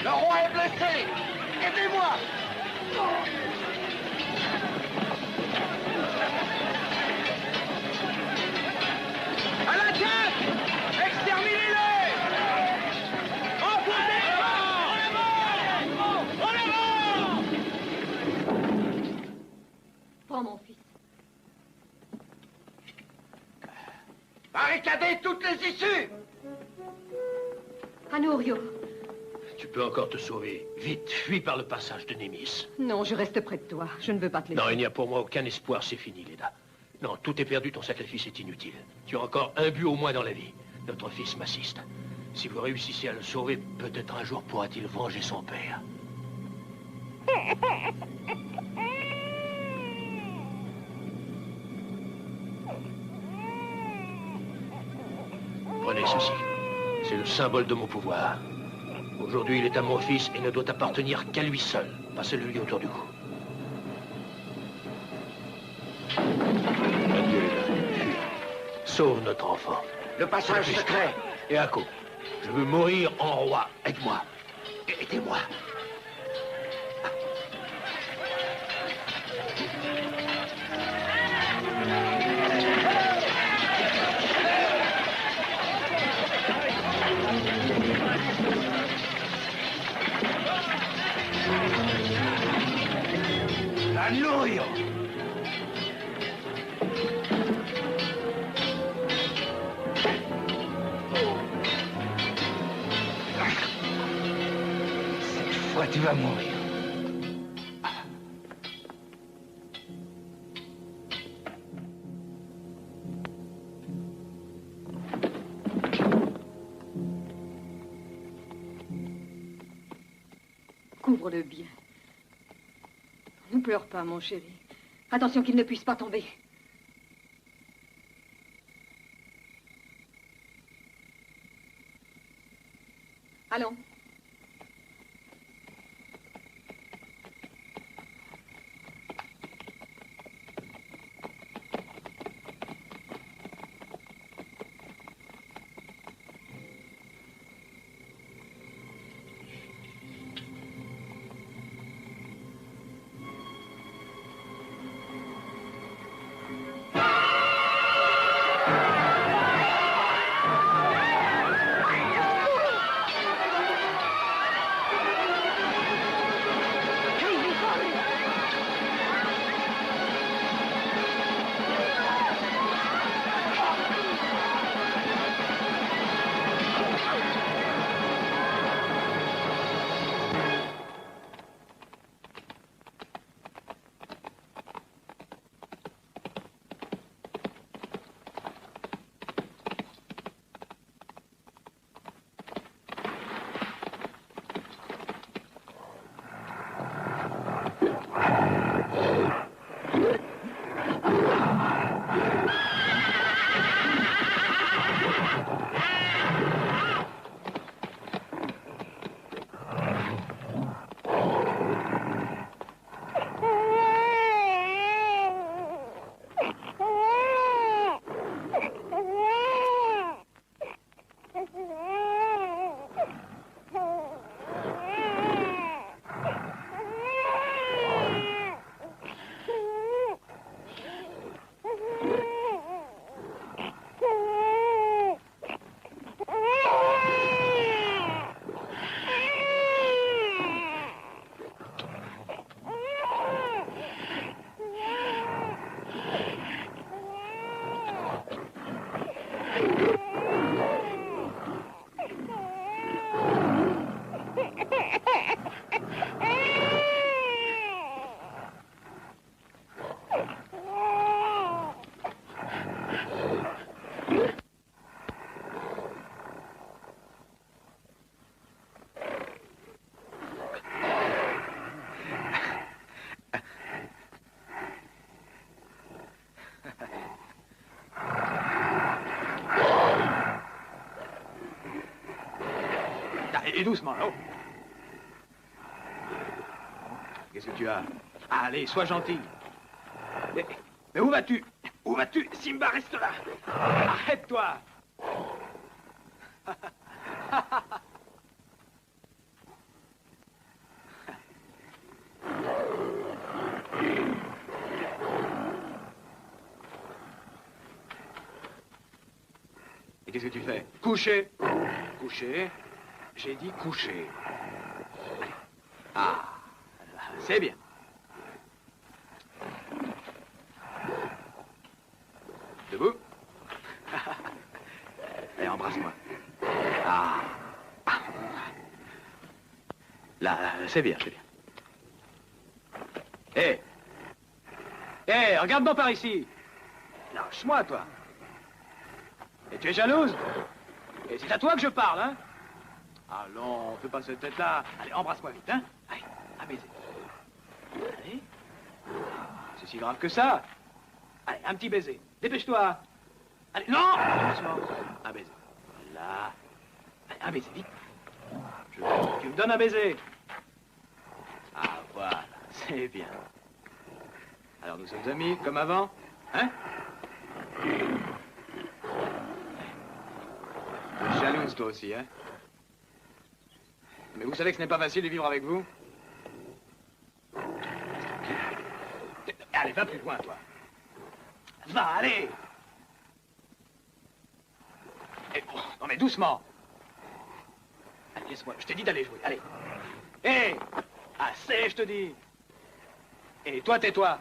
Le roi est blessé. Aidez-moi. À la tête. Exterminez-les. Emportez-les. En avant. Prends mon fils. Barricadez toutes les issues. Anurio. Tu peux encore te sauver. Vite, fuis par le passage de Némis. Non, je reste près de toi. Je ne veux pas te laisser. Non, il n'y a pour moi aucun espoir, c'est fini, Leda. Non, tout est perdu, ton sacrifice est inutile. Tu as encore un but au moins dans la vie. Notre fils m'assiste. Si vous réussissez à le sauver, peut-être un jour pourra-t-il venger son père. Prenez ceci. C'est le symbole de mon pouvoir. Aujourd'hui, il est à mon fils et ne doit appartenir qu'à lui seul. Passez-le lui autour du cou. Adieu, Fuis. Sauve notre enfant. Le passage secret. Et Akko, je veux mourir en roi. Aide-moi. Aidez-moi. Anurio. Cette fois, tu vas mourir. Couvre-le bien. Ne pleure pas, mon chéri. Attention qu'il ne puisse pas tomber. Allons. Et doucement, oh. Qu'est-ce que tu as? Allez, sois gentil. Mais où vas-tu? Où vas-tu? Simba, reste là. Arrête-toi. qu'est-ce que tu fais? Coucher. Coucher. J'ai dit coucher. Allez. Ah, c'est bien. Debout. Allez, embrasse-moi. Ah. Là, c'est bien, c'est bien. Hé. Hé, regarde donc par ici. Lâche-moi, toi. Et tu es jalouse? Et c'est à toi que je parle, hein? Allons, fais pas cette tête-là. Allez, embrasse-moi vite, hein? Allez, un baiser. Allez. C'est si grave que ça. Allez, un petit baiser. Dépêche-toi. Allez, non! Doucement. Un baiser. Voilà. Allez, un baiser, vite. Tu me donnes un baiser. Ah, voilà, c'est bien. Alors, nous sommes amis, comme avant, hein? Tu es jalouse, toi aussi, hein? Mais vous savez que ce n'est pas facile de vivre avec vous? Allez, va plus loin, toi. Va, allez! Eh, oh, non, mais doucement. Allez, laisse-moi, je t'ai dit d'aller jouer, allez. Hé! Assez, je te dis. Et toi, tais-toi.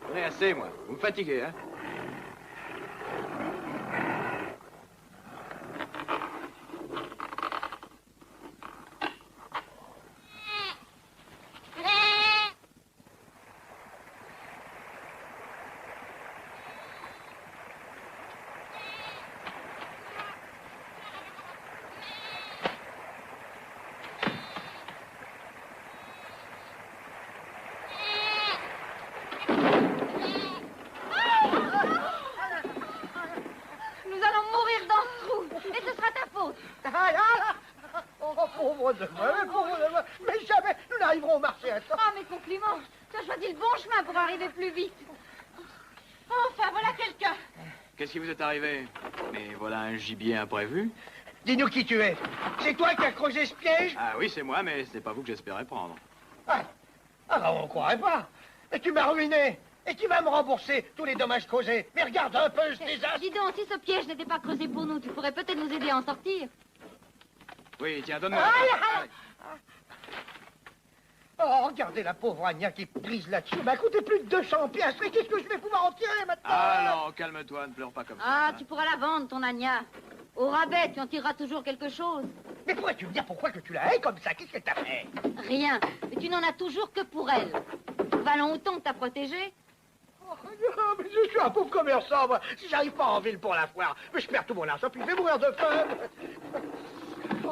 J'en ai assez, moi. Vous me fatiguez, hein? Pauvre de moi, mais jamais nous n'arriverons au marché à temps. Ah, mes compliments. Tu as choisi le bon chemin pour arriver plus vite. Enfin, voilà quelqu'un. Qu'est-ce qui vous est arrivé? Mais voilà un gibier imprévu. Dis-nous qui tu es. C'est toi qui as creusé ce piège? Ah oui, c'est moi, mais c'est pas vous que j'espérais prendre. Ah, bah on ne croirait pas. Et tu m'as ruiné. Et tu vas me rembourser tous les dommages causés. Mais regarde un peu ce désastre. Dis donc, si ce piège n'était pas creusé pour nous, tu pourrais peut-être nous aider à en sortir. Oui, tiens, donne-moi. Oh, regardez la pauvre Agna qui prise là-dessus. Elle m'a coûté plus de 200 piastres. Et qu'est-ce que je vais pouvoir en tirer maintenant? Ah non, calme-toi, ne pleure pas comme ça. Ah, tu pourras la vendre, ton Agna. Au rabais, tu en tireras toujours quelque chose. Mais pourrais-tu me dire pourquoi que tu la hais comme ça? Qu'est-ce que t'as fait? Rien. Mais tu n'en as toujours que pour elle. Valons autant que t'as protégé. Oh, non, mais je suis un pauvre commerçant, moi. Si j'arrive pas en ville pour la foire, mais je perds tout mon argent, puis je vais mourir de faim.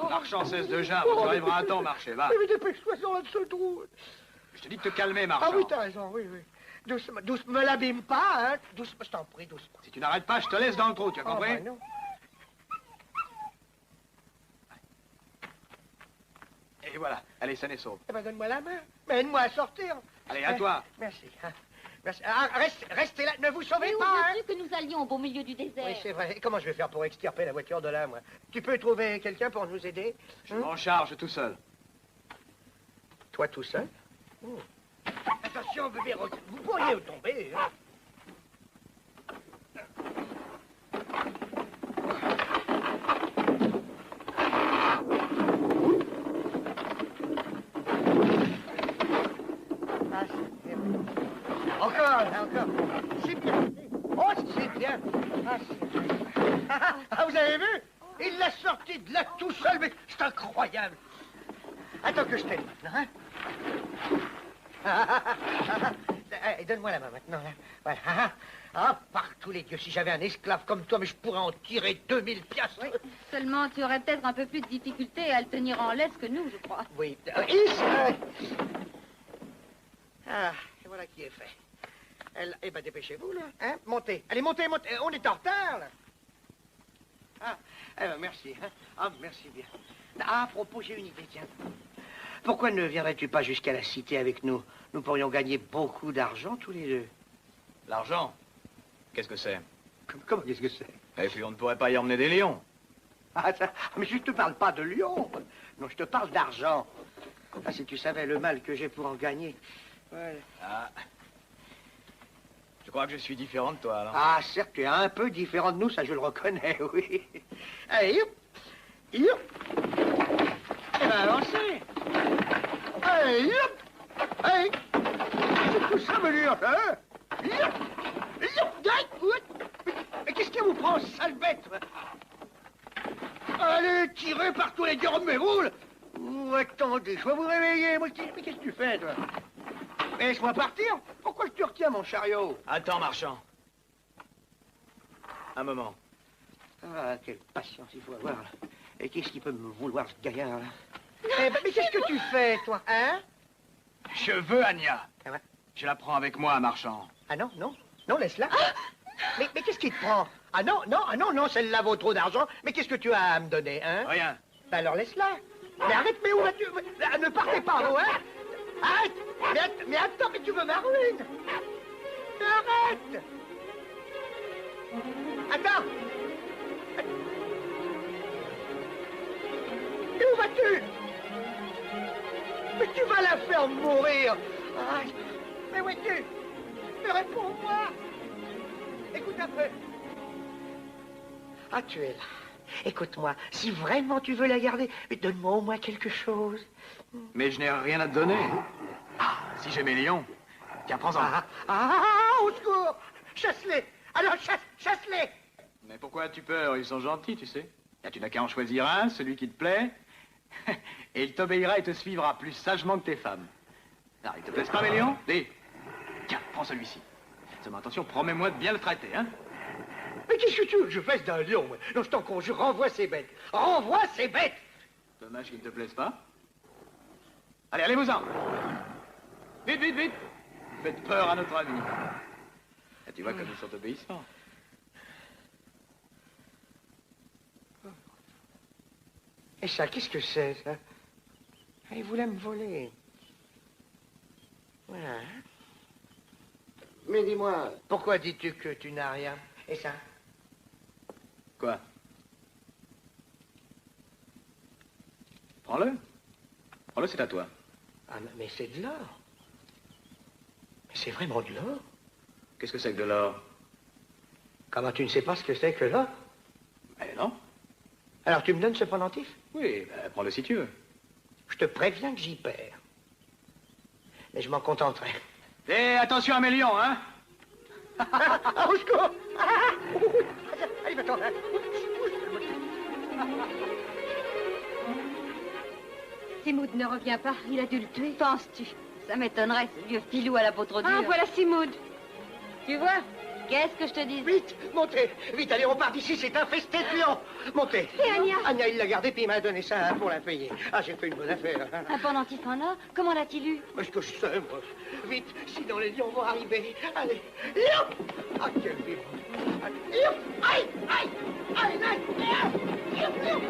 Marchand, cesse de geindre, tu arriveras à temps au marché, va. Mais dépêche-toi sur le seul trou. Je te dis de te calmer, marchand. Ah oui, t'as raison, oui, oui. Doucement, doucement, me l'abîme pas, hein. Doucement, je t'en prie, doucement. Si tu n'arrêtes pas, je te laisse dans le trou, tu as compris? bah non. Et voilà, allez, saine et sauve. Eh ben, donne-moi la main. Mène-moi à sortir. Allez, à toi. Merci. Hein. Merci. Ah, restez là, ne vous sauvez Mais où pas, hein. veux-tu que nous allions au beau milieu du désert? Oui, c'est vrai. Et comment je vais faire pour extirper la voiture de là, moi? Tu peux trouver quelqu'un pour nous aider? Je m'en charge tout seul. Toi tout seul? Attention, bébé, vous pourriez tomber, hein. Ah, c'est bien. Encore. C'est bien. Oh, c'est bien. Ah, c'est bien. Ah, vous avez vu? Il l'a sorti de là tout seul, mais c'est incroyable. Attends que je t'aide maintenant, hein? Donne-moi la main maintenant, là. Voilà. Ah, par tous les dieux, si j'avais un esclave comme toi, mais je pourrais en tirer 2000 piastres. Oui. Seulement, tu aurais peut-être un peu plus de difficulté à le tenir en laisse que nous, je crois. Oui. Ah, et voilà qui est fait. Eh ben, dépêchez-vous, là. Hein? Montez. Allez, montez. On est en retard, là. Ah, eh ben, merci. Hein? Ah, merci bien. Ah, à propos, j'ai une idée, tiens. Pourquoi ne viendrais-tu pas jusqu'à la cité avec nous? Nous pourrions gagner beaucoup d'argent tous les deux. L'argent? Qu'est-ce que c'est? Comment qu'est-ce que c'est? Et puis on ne pourrait pas y emmener des lions. Ah, ça, mais je ne te parle pas de lion. Non, je te parle d'argent. Ah, si tu savais le mal que j'ai pour en gagner. Ouais. Ah. Je crois que je suis différent de toi, alors. Ah, certes, tu es un peu différent de nous, ça je le reconnais, oui. Allez, hop, hop. Eh ben, avancez. Allez, hop. Allez. C'est tout ça, me dire, hein? Hop, hop. Mais qu'est-ce qui vous prend, sale bête? Allez, tirez par tous les gardes, mais roule. Oh, attendez, je vais vous réveiller. Mais qu'est-ce que tu fais, toi? Laisse-moi partir. Pourquoi je te retiens, mon chariot? Attends, marchand. Un moment. Ah, quelle patience il faut avoir, là. Et qu'est-ce qui peut me vouloir, ce gaillard, là? Eh ben, mais qu'est-ce que tu fais, toi, hein? Je veux Anya. Ah ouais. Je la prends avec moi, marchand. Ah non, non, non, laisse-la. Mais qu'est-ce qui te prend? Ah non, non, ah non, non, celle-là vaut trop d'argent. Mais qu'est-ce que tu as à me donner, hein? Rien. Ben alors laisse-la. Mais arrête, mais où vas-tu? Ne partez pas, vous, hein? Arrête! Mais attends, mais tu veux ma ruine! Mais arrête! Attends! Mais où vas-tu? Mais tu vas la faire mourir! Arrête! Mais où es-tu? Mais réponds-moi! Écoute un peu. Ah, tu es là. Écoute-moi, si vraiment tu veux la garder, mais donne-moi au moins quelque chose. Mais je n'ai rien à te donner. Ah, si j'ai mes lions. Tiens, prends-en. Au secours! Chasse-les! Alors, chasse-les! Mais pourquoi as-tu peur? Ils sont gentils, tu sais. Là, tu n'as qu'à en choisir un, celui qui te plaît. Et il t'obéira et te suivra plus sagement que tes femmes. Alors, il te plaise pas, mes lions? Dis. Tiens, prends celui-ci. Seulement attention, promets-moi de bien le traiter, hein? Mais qu'est-ce que tu veux que je fasse d'un lion, moi? Non, je t'en conjure, renvoie ces bêtes! Renvoie ces bêtes! Dommage qu'il ne te plaise pas. Allez, allez-vous-en! Vite, vite, vite! Faites peur à notre ami. Et tu vois comme ils sont obéissants. Et ça, qu'est-ce que c'est, ça? Ah, il voulait me voler. Voilà. Mais dis-moi, pourquoi dis-tu que tu n'as rien? Et ça? Quoi? Prends-le. Prends-le, c'est à toi. Ah, mais c'est de l'or. Mais c'est vraiment de l'or. Qu'est-ce que c'est que de l'or? Comment tu ne sais pas ce que c'est que l'or? Mais non. Alors tu me donnes ce pendentif? Oui, ben, prends-le si tu veux. Je te préviens que j'y perds. Mais je m'en contenterai. Et attention à mes lions, hein? Au secours! Allez, va-t'en. Simoud ne revient pas. Il a dû le tuer. Penses-tu? Ça m'étonnerait, ce vieux filou à la peau trop dure. Ah, voilà Simoud. Tu vois? Qu'est-ce que je te dis? Vite, montez! Vite, allez, on part d'ici, c'est infesté de lions! Montez! Et Anya? Anya, il l'a gardé, puis il m'a donné ça pour la payer. Ah, j'ai fait une bonne affaire. Un pendentif en or? Comment l'a-t-il eu? Mais ce que je sais, moi. Vite, sinon les lions vont arriver. Allez, lion! Ah, quel vivre! Allez, lion! Aïe! Aïe! Aïe! Aïe! Lion! Lion!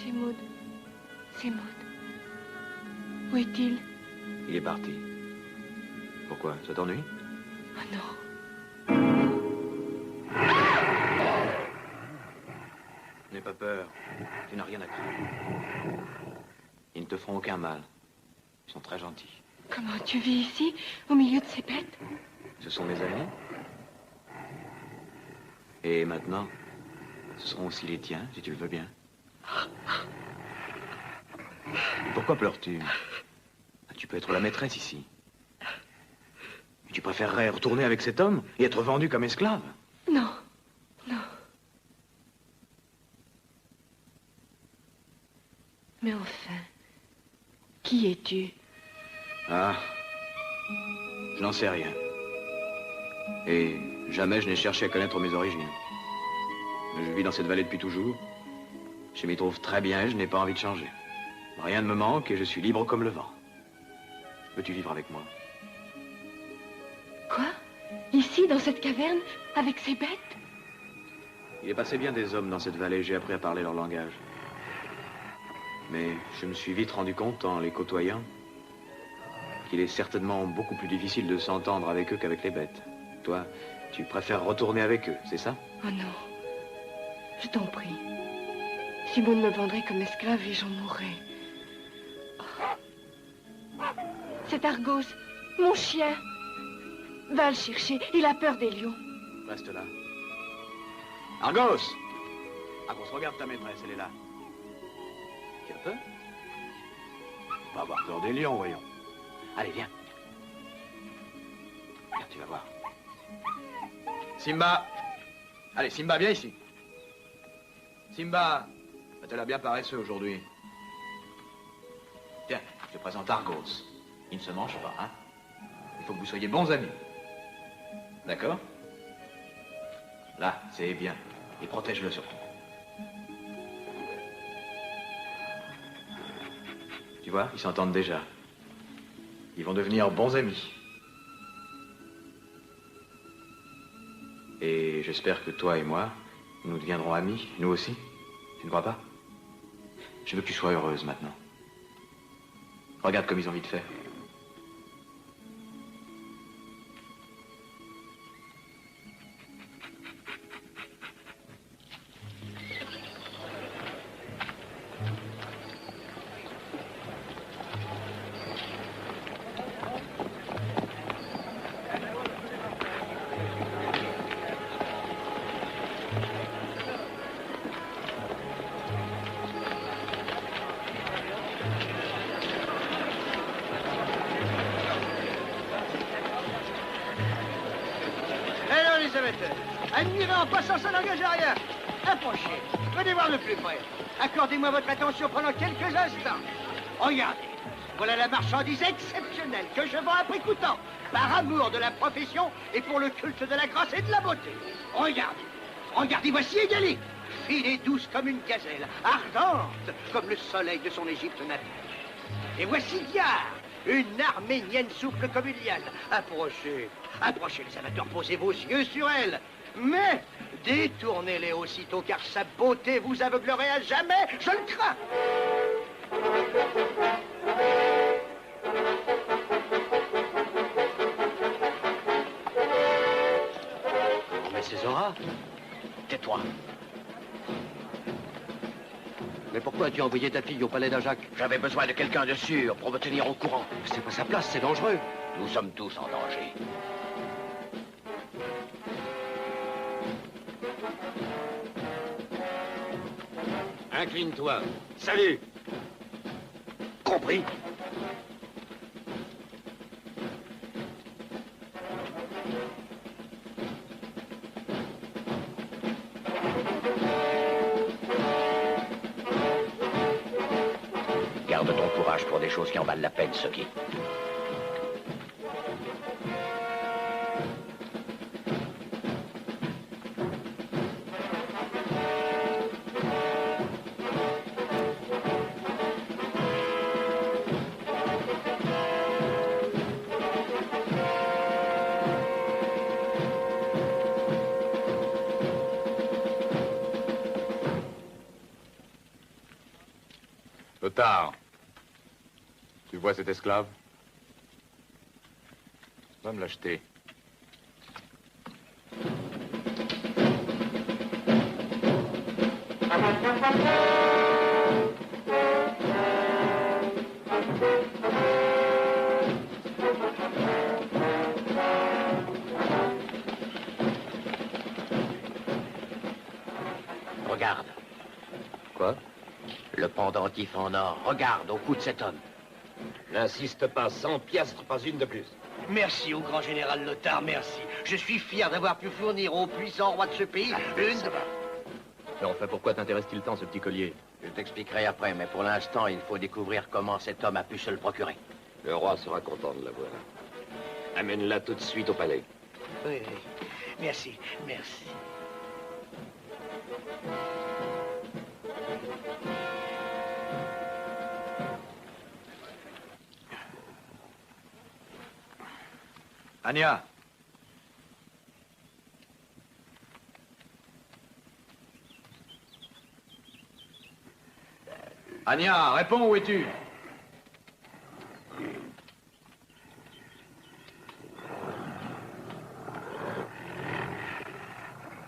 Simoud. Simoud. Où est-il? Il est parti. Pourquoi? Ça t'ennuie? Oh non. N'aie pas peur. Tu n'as rien à craindre. Ils ne te feront aucun mal. Ils sont très gentils. Comment tu vis ici, au milieu de ces bêtes? Ce sont mes amis. Et maintenant, ce seront aussi les tiens, si tu le veux bien. Et pourquoi pleures-tu? Tu peux être la maîtresse ici. Et tu préférerais retourner avec cet homme et être vendu comme esclave? Non, non. Mais enfin, qui es-tu? Ah, je n'en sais rien. Et jamais je n'ai cherché à connaître mes origines. Mais je vis dans cette vallée depuis toujours. Je m'y trouve très bien et je n'ai pas envie de changer. Rien ne me manque et je suis libre comme le vent. Veux-tu vivre avec moi? Quoi? Ici, dans cette caverne, avec ces bêtes? Il est passé bien des hommes dans cette vallée, j'ai appris à parler leur langage. Mais je me suis vite rendu compte, en les côtoyant, qu'il est certainement beaucoup plus difficile de s'entendre avec eux qu'avec les bêtes. Toi, tu préfères retourner avec eux, c'est ça? Oh non. Je t'en prie. Simon me vendrait comme esclave et j'en mourrais. Oh. C'est Argos, mon chien. Va le chercher, il a peur des lions. Reste là. Argos! Argos, regarde ta maîtresse, elle est là. Tu as peur? Va avoir peur des lions, voyons. Allez, viens. Viens, tu vas voir. Simba! Allez, Simba, viens ici. Simba! Tu l'as bien paresseux aujourd'hui. Tiens, je te présente Argos. Il ne se mange pas, hein? Il faut que vous soyez bons amis. D'accord? Là, c'est bien. Et protège-le surtout. Tu vois, ils s'entendent déjà. Ils vont devenir bons amis. Et j'espère que toi et moi, nous deviendrons amis, nous aussi. Tu ne crois pas? Je veux que tu sois heureuse maintenant. Regarde comme ils ont vite fait. Admirez en passant, ça n'engage à rien. Approchez, venez voir de plus près. Accordez-moi votre attention pendant quelques instants. Regardez, voilà la marchandise exceptionnelle que je vends à prix coûtant, par amour de la profession et pour le culte de la grâce et de la beauté. Regardez, regardez, voici Égalie, fine et douce comme une gazelle, ardente comme le soleil de son Égypte natale. Et voici Diar, une arménienne souple comme une liane. Approchez, approchez les amateurs, posez vos yeux sur elle. Mais détournez-les aussitôt, car sa beauté vous aveuglerait à jamais, je le crains. Mais c'est Zora. Tais-toi. Mais pourquoi as-tu envoyé ta fille au palais d'Ajac? J'avais besoin de quelqu'un de sûr pour me tenir au courant. C'est pas sa place, c'est dangereux. Nous sommes tous en danger. Incline-toi. Salut. Compris? Garde ton courage pour des choses qui en valent la peine, Soki. Lothar, tu vois cet esclave? Va me l'acheter. Regarde. Quoi? Le pendentif en or. Regarde au cou de cet homme. N'insiste pas, 100 piastres, pas une de plus. Merci au grand général Lothar, merci. Je suis fier d'avoir pu fournir au puissant roi de ce pays une... Mais enfin, pourquoi t'intéresse-t-il tant, ce petit collier? Je t'expliquerai après, mais pour l'instant, il faut découvrir comment cet homme a pu se le procurer. Le roi sera content de la voir. Amène-la tout de suite au palais. Oui, oui. Merci, merci. Anya, Ania, réponds, où es-tu?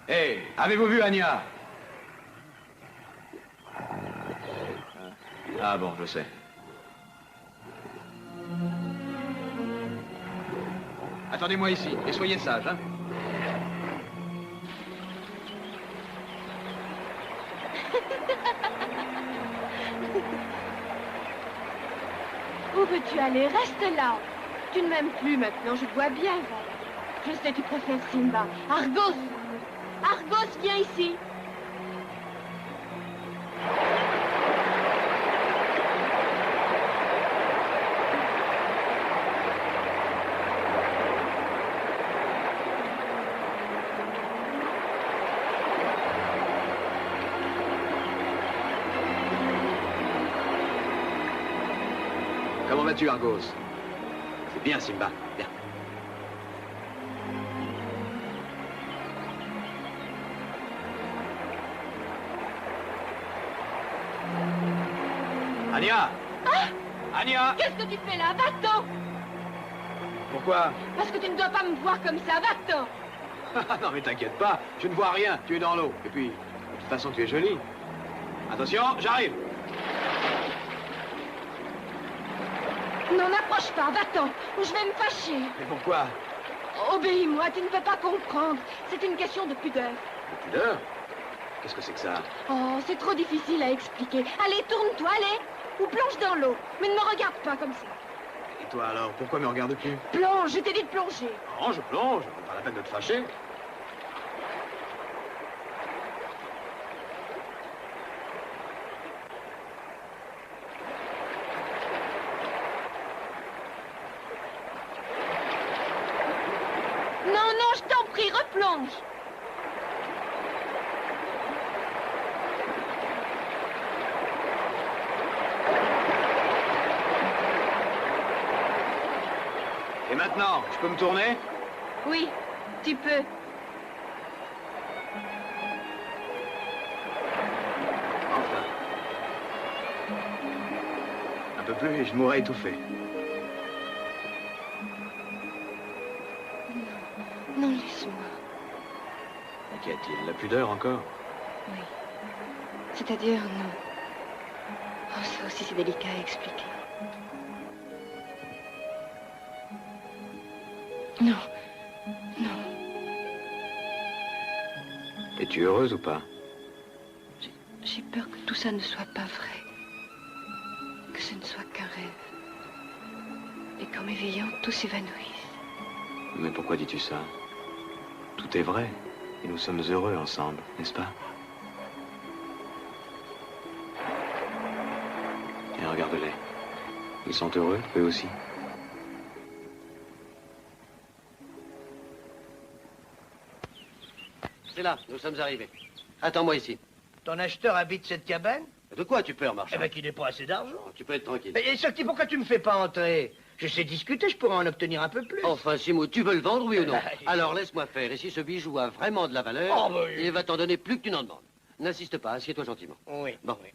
Hé, avez-vous vu Ania? Ah bon, je sais. Attendez-moi ici, et soyez sages, hein. Où veux-tu aller? Reste là. Tu ne m'aimes plus maintenant, je te vois bien. Je sais, tu préfères Simba. Argos! Argos, viens ici. Comment vas-tu, Argos? C'est bien, Simba. Bien. Ania! Ah! Ania! Qu'est-ce que tu fais là? Va-t'en! Pourquoi? Parce que tu ne dois pas me voir comme ça. Va-t'en! Non, mais t'inquiète pas, je ne vois rien. Tu es dans l'eau. Et puis, de toute façon, tu es jolie. Attention, j'arrive! Non, n'approche pas. Va-t'en, ou je vais me fâcher. Mais pourquoi? Obéis-moi, tu ne peux pas comprendre. C'est une question de pudeur. De pudeur? Qu'est-ce que c'est que ça? Oh, c'est trop difficile à expliquer. Allez, tourne-toi, allez! Ou plonge dans l'eau. Mais ne me regarde pas comme ça. Et toi alors, pourquoi me regardes-tu? Plonge, je t'ai dit de plonger. Non, je plonge. Pas la peine de te fâcher. Non, non, je t'en prie, replonge. Et maintenant, je peux me tourner? Oui, tu peux. Enfin. Un peu plus et je mourrais étouffé. Non, laisse-moi. Mais qu'y a-t-il? La pudeur encore? Oui. C'est-à-dire, non. Oh, ça aussi, c'est délicat à expliquer. Non. Non. Es-tu heureuse ou pas? J'ai peur que tout ça ne soit pas vrai. Que ce ne soit qu'un rêve. Et qu'en m'éveillant, tout s'évanouisse. Mais pourquoi dis-tu ça? Tout est vrai. Et nous sommes heureux ensemble, n'est-ce pas? Et regarde-les. Ils sont heureux, eux aussi. C'est là, nous sommes arrivés. Attends-moi ici. Ton acheteur habite cette cabane? De quoi tu peur, marchand? Eh ben, qu'il n'ait pas assez d'argent. Tu peux être tranquille. Et sorti, pourquoi tu me fais pas entrer? Je sais discuter, je pourrais en obtenir un peu plus. Enfin, Simon, tu veux le vendre, oui ou non? Bah, Alors, laisse-moi faire. Et si ce bijou a vraiment de la valeur, Oh, bah, il va t'en donner plus que tu n'en demandes. N'insiste pas, assieds-toi gentiment. Oui. Bon. Oui.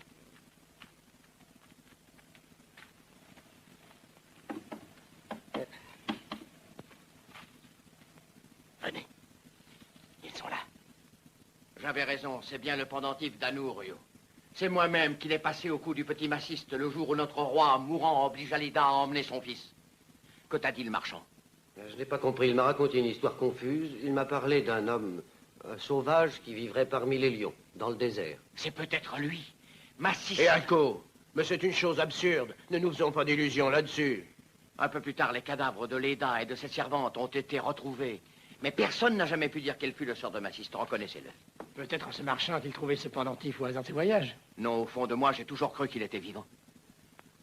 Venez. Ils sont là. J'avais raison, c'est bien le pendentif d'Anour, Rio. C'est moi-même qui l'ai passé au cou du petit massiste le jour où notre roi, mourant, obligea Leda à emmener son fils. Que t'a dit le marchand? Je n'ai pas compris. Il m'a raconté une histoire confuse. Il m'a parlé d'un homme, un sauvage qui vivrait parmi les lions, dans le désert. C'est peut-être lui, Massiste. Et Alco, mais c'est une chose absurde. Ne nous faisons pas d'illusions là-dessus. Un peu plus tard, les cadavres de Leda et de ses servantes ont été retrouvés. Mais personne n'a jamais pu dire quel fut le sort de Massiste, reconnaissez-le. Peut-être en ce marchand a-t-il trouvé ce pendentif au hasard de ses voyages. Non, au fond de moi, j'ai toujours cru qu'il était vivant.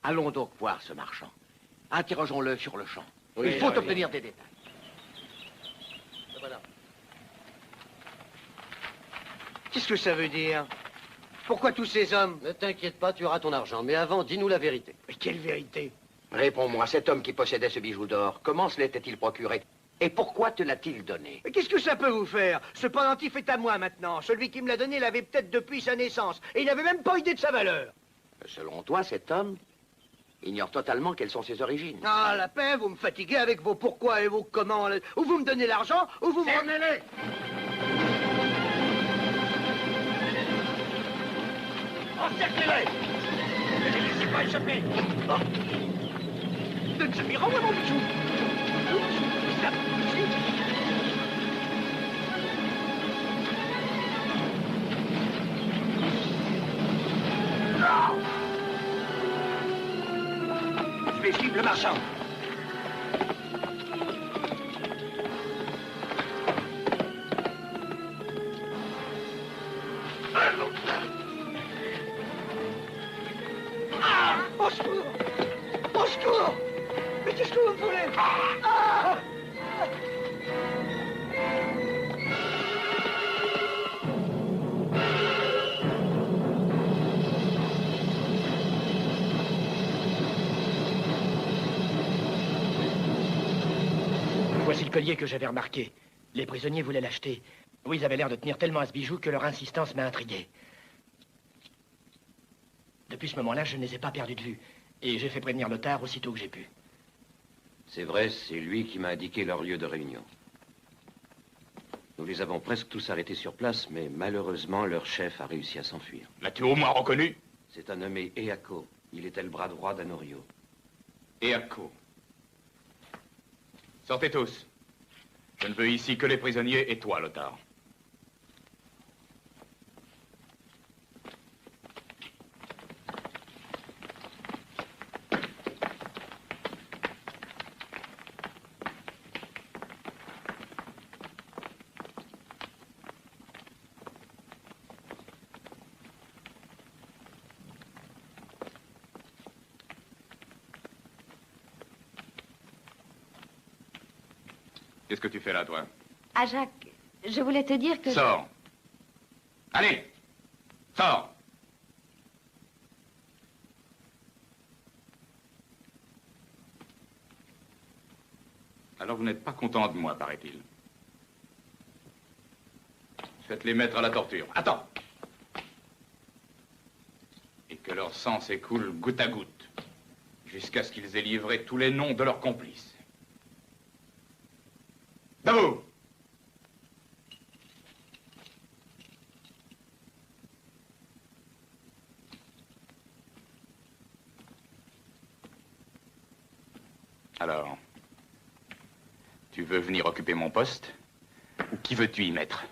Allons donc voir ce marchand. Interrogeons-le sur le champ. Oui, Il faut oui. obtenir des détails. Voilà. Qu'est-ce que ça veut dire? Pourquoi tous ces hommes? Ne t'inquiète pas, tu auras ton argent. Mais avant, dis-nous la vérité. Mais quelle vérité? Réponds-moi, cet homme qui possédait ce bijou d'or, comment se l'était-il procuré? Et pourquoi te l'a-t-il donné? Mais qu'est-ce que ça peut vous faire? Ce pendentif est à moi maintenant. Celui qui me l'a donné l'avait peut-être depuis sa naissance. Et il n'avait même pas idée de sa valeur. Selon toi, cet homme ignore totalement quelles sont ses origines. Ah, la paix, vous me fatiguez avec vos pourquoi et vos comment. Ou vous me donnez l'argent, ou vous me... Fermez-les! Encerclez-les! Ne les laissez pas échapper! Samir, renvoie mon bijou. Je vais suivre le marchand. Au secours! Au secours! Mais qu'est-ce que vous me voulez? Ah! Voici le collier que j'avais remarqué. Les prisonniers voulaient l'acheter. Oui, ils avaient l'air de tenir tellement à ce bijou que leur insistance m'a intrigué. Depuis ce moment-là, je ne les ai pas perdus de vue. Et j'ai fait prévenir Lothar aussitôt que j'ai pu. C'est vrai, c'est lui qui m'a indiqué leur lieu de réunion. Nous les avons presque tous arrêtés sur place, mais malheureusement, leur chef a réussi à s'enfuir. L'as-tu au moins reconnu? C'est un nommé Eako. Il était le bras droit d'Anorio. Eako. Sortez tous. Je ne veux ici que les prisonniers et toi, Lothar. Qu'est-ce que tu fais là, toi? Ah, Jacques, je voulais te dire que... Sors. Allez, sors. Alors vous n'êtes pas content de moi, paraît-il. Faites-les mettre à la torture. Attends. Et que leur sang s'écoule goutte à goutte, jusqu'à ce qu'ils aient livré tous les noms de leurs complices. Debout! Alors, tu veux venir occuper mon poste? Ou qui veux-tu y mettre?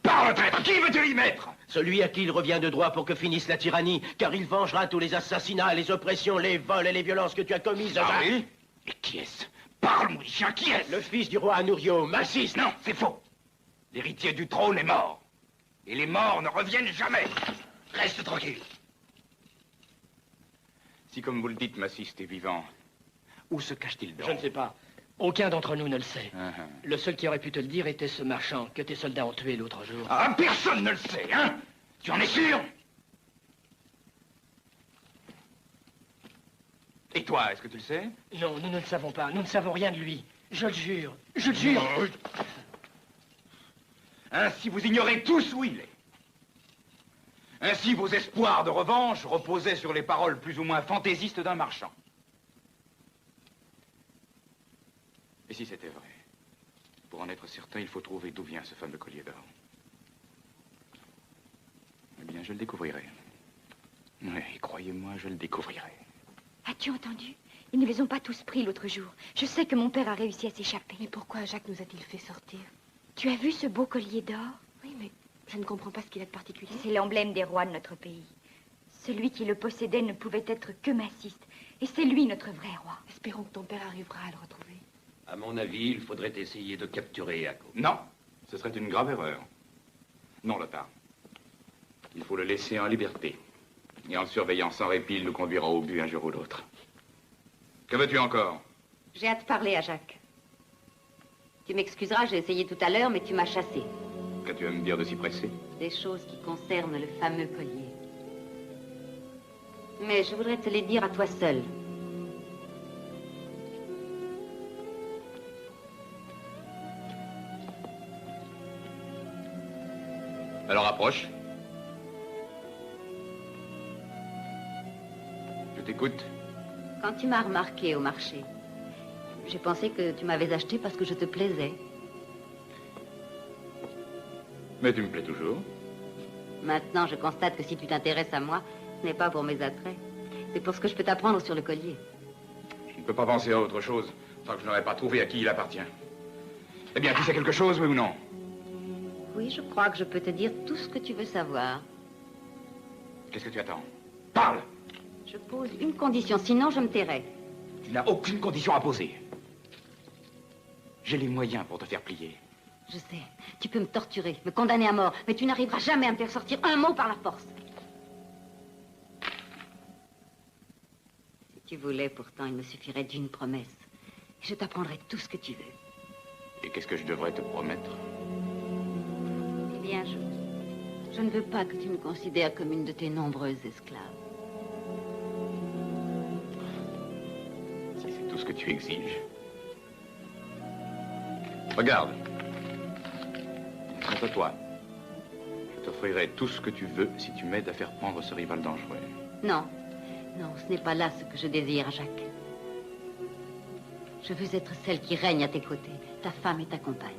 Parle, traître! Qui veux-tu y mettre? Celui à qui il revient de droit pour que finisse la tyrannie, car il vengera tous les assassinats, les oppressions, les vols et les violences que tu as commises, Jacques. Ah oui? Et qui est-ce? Parle, mon chien, qui est-ce? Le fils du roi Anurio, Massiste. Non, c'est faux. L'héritier du trône est mort. Et les morts ne reviennent jamais. Reste tranquille. Si, comme vous le dites, Massiste est vivant, où se cache-t-il donc? Je ne sais pas. Aucun d'entre nous ne le sait. Uh-huh. Le seul qui aurait pu te le dire était ce marchand que tes soldats ont tué l'autre jour. Ah, personne ne le sait, hein? Tu en es sûr? Et toi, est-ce que tu le sais? Non, nous ne le savons pas. Nous ne savons rien de lui. Je le jure. Je le jure. Oh. Ainsi, vous ignorez tous où il est. Ainsi, vos espoirs de revanche reposaient sur les paroles plus ou moins fantaisistes d'un marchand. Et si c'était vrai? Pour en être certain, il faut trouver d'où vient ce fameux collier d'or. Eh bien, je le découvrirai. Oui, croyez-moi, je le découvrirai. As-tu entendu? Ils ne les ont pas tous pris l'autre jour. Je sais que mon père a réussi à s'échapper. Mais pourquoi Jacques nous a-t-il fait sortir? Tu as vu ce beau collier d'or? Oui, mais je ne comprends pas ce qu'il a de particulier. C'est l'emblème des rois de notre pays. Celui qui le possédait ne pouvait être que Massiste. Et c'est lui notre vrai roi. Espérons que ton père arrivera à le retrouver. À mon avis, il faudrait essayer de capturer Eako. Non, ce serait une grave erreur. Non, Lothar. Il faut le laisser en liberté. Et en le surveillant sans répit, il nous conduira au but un jour ou l'autre. Que veux-tu encore? J'ai hâte de parler à Jacques. Tu m'excuseras, j'ai essayé tout à l'heure, mais tu m'as chassé. Qu'as-tu à me dire de si pressé? Des choses qui concernent le fameux collier. Mais je voudrais te les dire à toi seul. Alors approche. t'écoute. Quand tu m'as remarqué au marché, j'ai pensé que tu m'avais acheté parce que je te plaisais. Mais tu me plais toujours. Maintenant, je constate que si tu t'intéresses à moi, ce n'est pas pour mes attraits. C'est pour ce que je peux t'apprendre sur le collier. Je ne peux pas penser à autre chose tant que je n'aurais pas trouvé à qui il appartient. Eh bien, tu sais quelque chose, oui ou non? Oui, je crois que je peux te dire tout ce que tu veux savoir. Qu'est-ce que tu attends? Parle! Je pose une condition, sinon je me tairai. Tu n'as aucune condition à poser. J'ai les moyens pour te faire plier. Je sais, tu peux me torturer, me condamner à mort, mais tu n'arriveras jamais à me faire sortir un mot par la force. Si tu voulais, pourtant, il me suffirait d'une promesse. Je t'apprendrai tout ce que tu veux. Et qu'est-ce que je devrais te promettre? Eh bien, je ne veux pas que tu me considères comme une de tes nombreuses esclaves. Si c'est tout ce que tu exiges. Regarde. Quant à toi, je t'offrirai tout ce que tu veux si tu m'aides à faire prendre ce rival dangereux. Non, non, ce n'est pas là ce que je désire, Jacques. Je veux être celle qui règne à tes côtés, ta femme et ta compagne.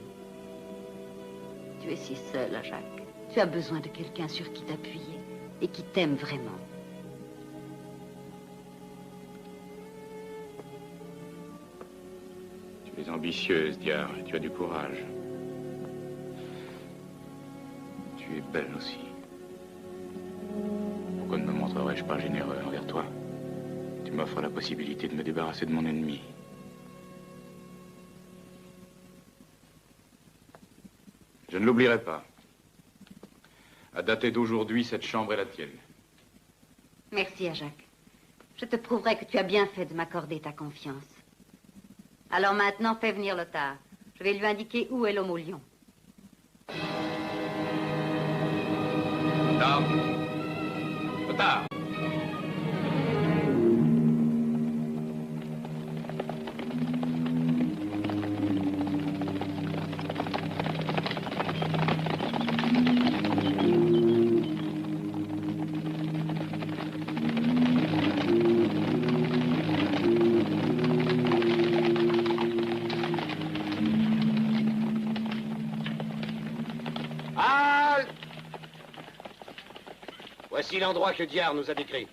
Tu es si seule, Jacques. Tu as besoin de quelqu'un sur qui t'appuyer et qui t'aime vraiment. Tu es ambitieuse, Diar, et tu as du courage. Tu es belle aussi. Pourquoi ne me montrerais-je pas généreux envers toi? Tu m'offres la possibilité de me débarrasser de mon ennemi. Je ne l'oublierai pas. À dater d'aujourd'hui, cette chambre est la tienne. Merci à Jacques. Je te prouverai que tu as bien fait de m'accorder ta confiance. Alors maintenant, fais venir Lothar. Je vais lui indiquer où est l'homme au lion. Lothar. Lothar. Voici l'endroit que Diar nous a décrit.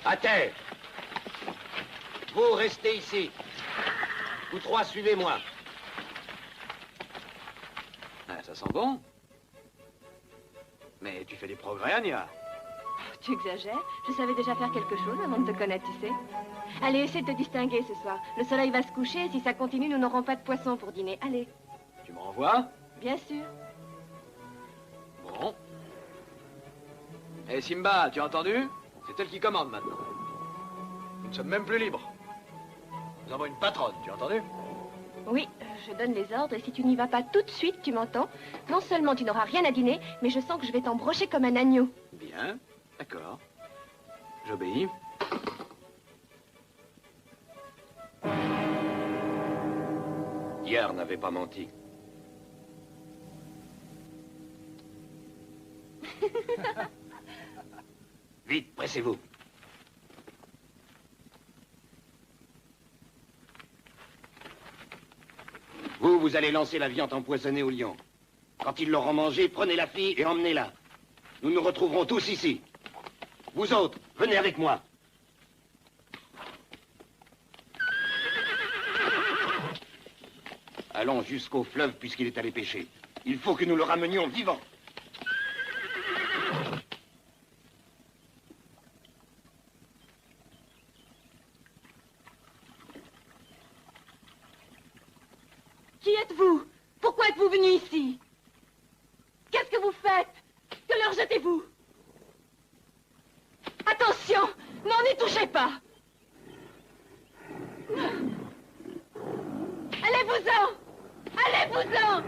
À terre. Vous restez ici. Vous trois, suivez-moi. Ah, ça sent bon. Mais tu fais des progrès, Anya. Tu exagères. Je savais déjà faire quelque chose avant de te connaître, tu sais. Allez, essaie de te distinguer ce soir. Le soleil va se coucher et si ça continue, nous n'aurons pas de poisson pour dîner. Allez. Tu me renvoies? Bien sûr. Bon. Eh, Simba, tu as entendu? C'est elle qui commande maintenant. Nous ne sommes même plus libres. Nous avons une patronne, tu as entendu? Oui, je donne les ordres et si tu n'y vas pas tout de suite, tu m'entends? Non seulement tu n'auras rien à dîner, mais je sens que je vais t'embrocher comme un agneau. Bien, d'accord. J'obéis. Diar n'avait pas menti. Vite, pressez-vous. Vous allez lancer la viande empoisonnée au lion. Quand ils l'auront mangée, prenez la fille et emmenez-la. Nous nous retrouverons tous ici. Vous autres, venez avec moi. Allons jusqu'au fleuve puisqu'il est allé pêcher. Il faut que nous le ramenions vivant. Qui êtes-vous? Pourquoi êtes-vous venu ici? Qu'est-ce que vous faites? Que leur jetez-vous? Attention! N'en y touchez pas! Allez-vous-en! Allez-vous-en!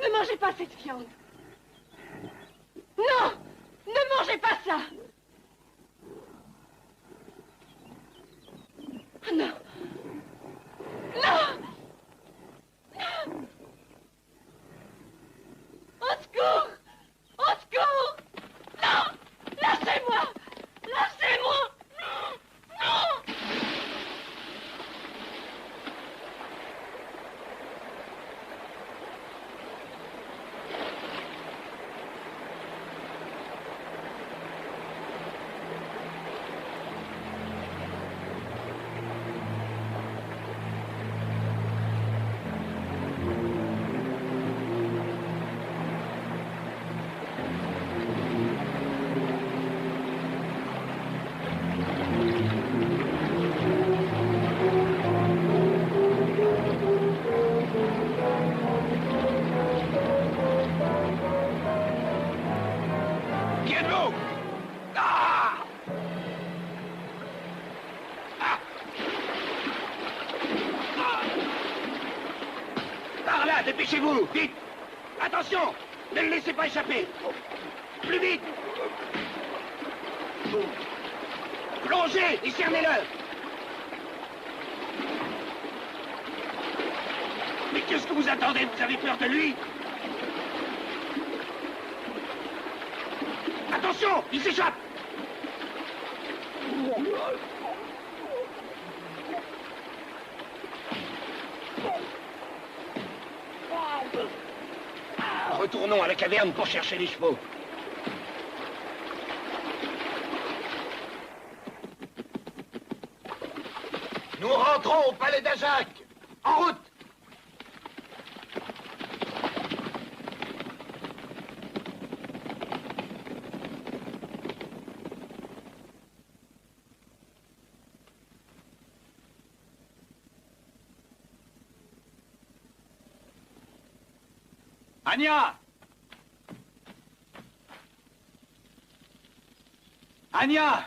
Ne mangez pas cette viande! Non! Ne mangez pas ça! Non! Non! Au secours! Au secours! Qui êtes-vous? Ah! Par là, dépêchez-vous, vite! Attention! Ne le laissez pas échapper! Plus vite! Plongez et cernez-le! Mais qu'est-ce que vous attendez? Vous avez peur de lui? Attention! Il s'échappe! Retournons à la caverne pour chercher les chevaux. Nous rentrons au palais d'Ajac. En route. Anya! Anya!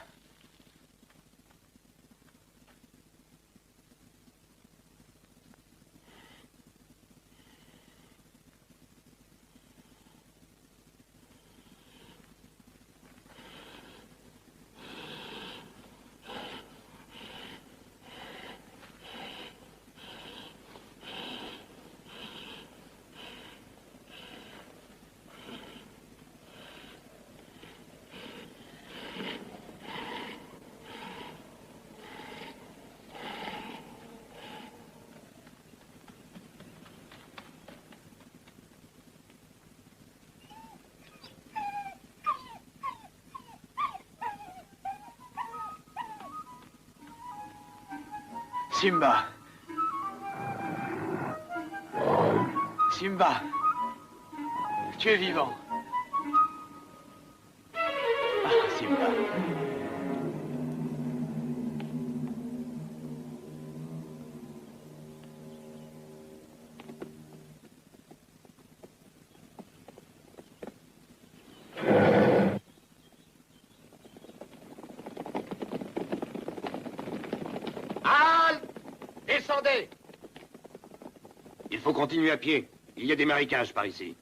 Simba. Simba. Tu es vivant. Ah, Simba. Descendez! Il faut continuer à pied. Il y a des marécages par ici.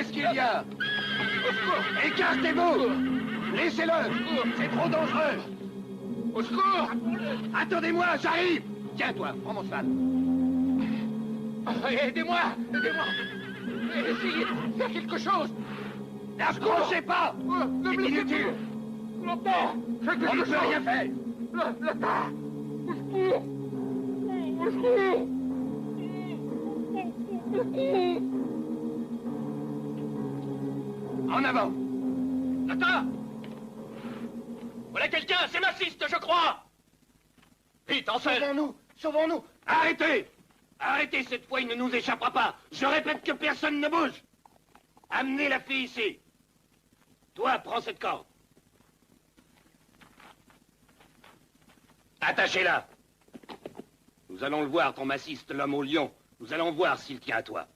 Qu'est-ce qu'il y a? Écartez-vous! Laissez-le! C'est trop dangereux! Au secours! Attendez-moi, j'arrive! Tiens, toi, prends mon cheval. Aidez-moi! Aidez-moi! Essayez de faire quelque chose! N'approchez pas! C'est inutile! On ne peut rien faire! Au secours! En avant! Attends! Voilà quelqu'un, c'est Massiste, je crois! Vite, en selle! Sauvons-nous! Sauvons-nous! Arrêtez! Arrêtez, cette fois, il ne nous échappera pas. Je répète que personne ne bouge. Amenez la fille ici. Toi, prends cette corde. Attachez-la. Nous allons le voir, ton massiste, l'homme au lion. Nous allons voir s'il tient à toi.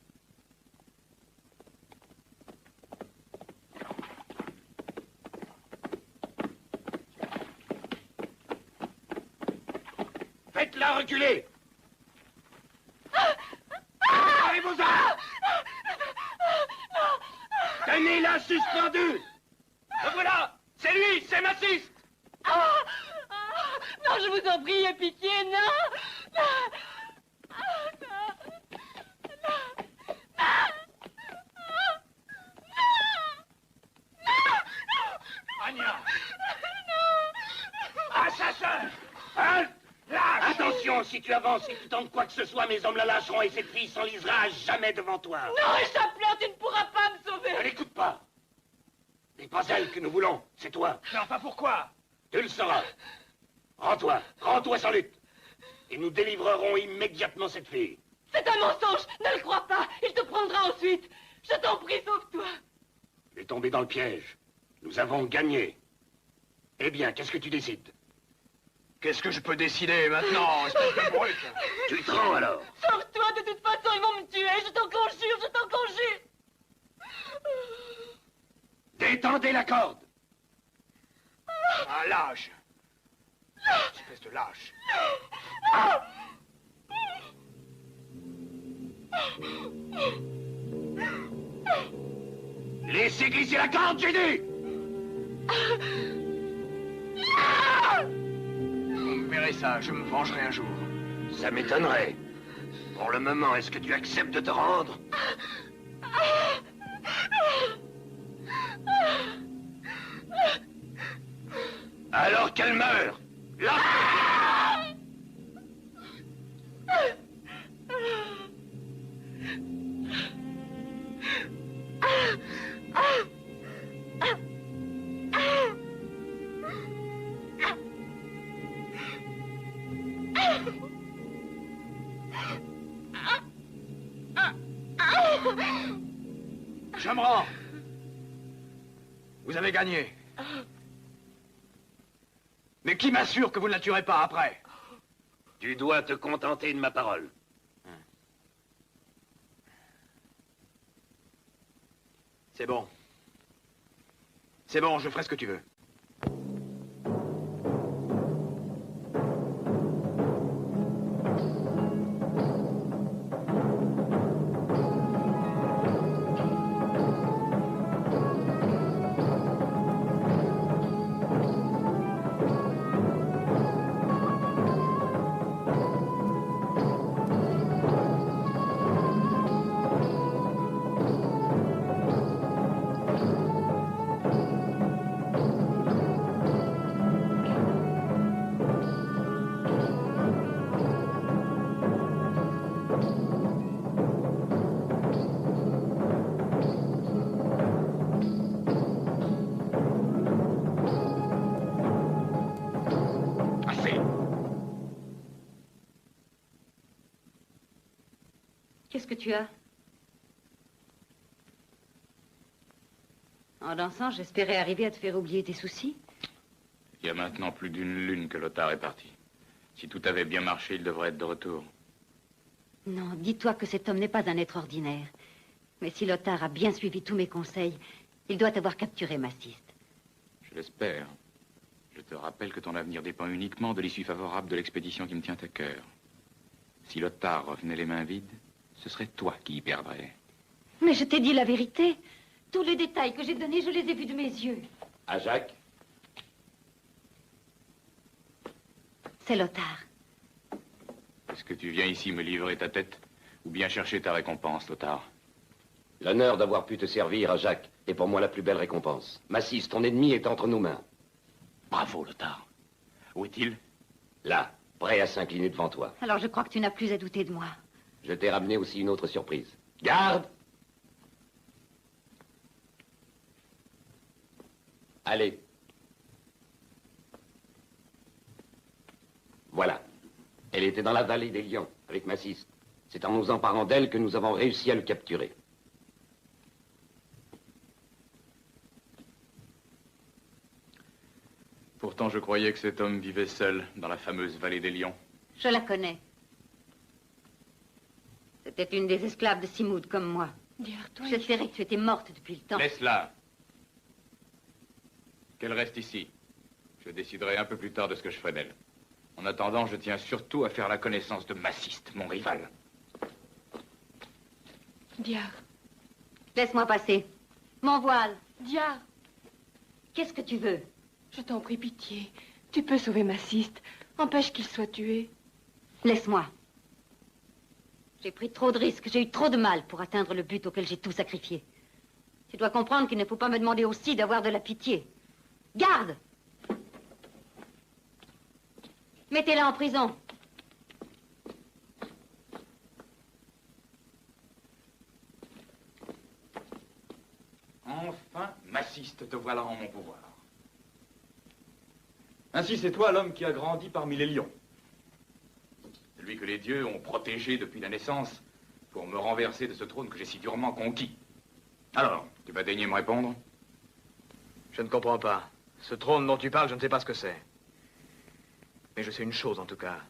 Faites-la reculer. Allez-vous-en! Tenez-la suspendue! Le voilà! C'est lui, c'est Massiste! Non, je vous en prie, ayez pitié, non! Non! si tu avances et que tu tentes quoi que ce soit, mes hommes la lâcheront et cette fille s'enlisera à jamais devant toi. Non, échappe-là, tu ne pourras pas me sauver. Ne l'écoute pas. C'est pas elle que nous voulons, c'est toi. Mais enfin, pourquoi? Tu le sauras. Rends-toi sans lutte. Et nous délivrerons immédiatement cette fille. C'est un mensonge, ne le crois pas. Il te prendra ensuite. Je t'en prie, sauve-toi. Tu es tombé dans le piège. Nous avons gagné. Eh bien, qu'est-ce que tu décides? Qu'est-ce que je peux décider maintenant, espèce de brute? Tu te rends alors? Sauve-toi, de toute façon, ils vont me tuer. Je t'en conjure, je t'en conjure. Détendez la corde. Un lâche. Espèce de lâche. Laissez glisser la corde, j'ai dit. Vous verrez ça, je me vengerai un jour. Ça m'étonnerait. Pour le moment, est-ce que tu acceptes de te rendre? Alors qu'elle meure. Là. Je me rends. Vous avez gagné. Mais qui m'assure que vous ne la tuerez pas après? Tu dois te contenter de ma parole. C'est bon. C'est bon, je ferai ce que tu veux. Qu'est-ce que tu as? En dansant, j'espérais arriver à te faire oublier tes soucis. Il y a maintenant plus d'une lune que Lothar est parti. Si tout avait bien marché, il devrait être de retour. Non, dis-toi que cet homme n'est pas un être ordinaire. Mais si Lothar a bien suivi tous mes conseils, il doit avoir capturé Massiste. Je l'espère. Je te rappelle que ton avenir dépend uniquement de l'issue favorable de l'expédition qui me tient à cœur. Si Lothar revenait les mains vides, ce serait toi qui y perdrais. Mais je t'ai dit la vérité. Tous les détails que j'ai donnés, je les ai vus de mes yeux. Ah, Jacques? C'est Lothar. Est-ce que tu viens ici me livrer ta tête ou bien chercher ta récompense, Lothar? L'honneur d'avoir pu te servir, à Jacques, est pour moi la plus belle récompense. Massiste, ton ennemi est entre nos mains. Bravo, Lothar. Où est-il? Là, prêt à s'incliner devant toi. Alors je crois que tu n'as plus à douter de moi. Je t'ai ramené aussi une autre surprise. Garde! Allez. Voilà. Elle était dans la vallée des Lions, avec Massiste. C'est en nous emparant d'elle que nous avons réussi à le capturer. Pourtant, je croyais que cet homme vivait seul dans la fameuse vallée des Lions. Je la connais. C'était une des esclaves de Simoud, comme moi. J'espérais que tu étais morte depuis le temps. Laisse-la. Qu'elle reste ici. Je déciderai un peu plus tard de ce que je ferai d'elle. En attendant, je tiens surtout à faire la connaissance de Massiste, mon rival. Diar. Laisse-moi passer. Mon voile. Diar. Qu'est-ce que tu veux? Je t'en prie, pitié. Tu peux sauver Massiste. Empêche qu'il soit tué. Laisse-moi. J'ai pris trop de risques, j'ai eu trop de mal pour atteindre le but auquel j'ai tout sacrifié. Tu dois comprendre qu'il ne faut pas me demander aussi d'avoir de la pitié. Garde! Mettez-la en prison. massiste, te voilà en mon pouvoir. Ainsi, c'est toi l'homme qui a grandi parmi les lions. Celui que les dieux ont protégé depuis la naissance pour me renverser de ce trône que j'ai si durement conquis. Alors, tu vas daigner me répondre? Je ne comprends pas. Ce trône dont tu parles, je ne sais pas ce que c'est. Mais je sais une chose, en tout cas.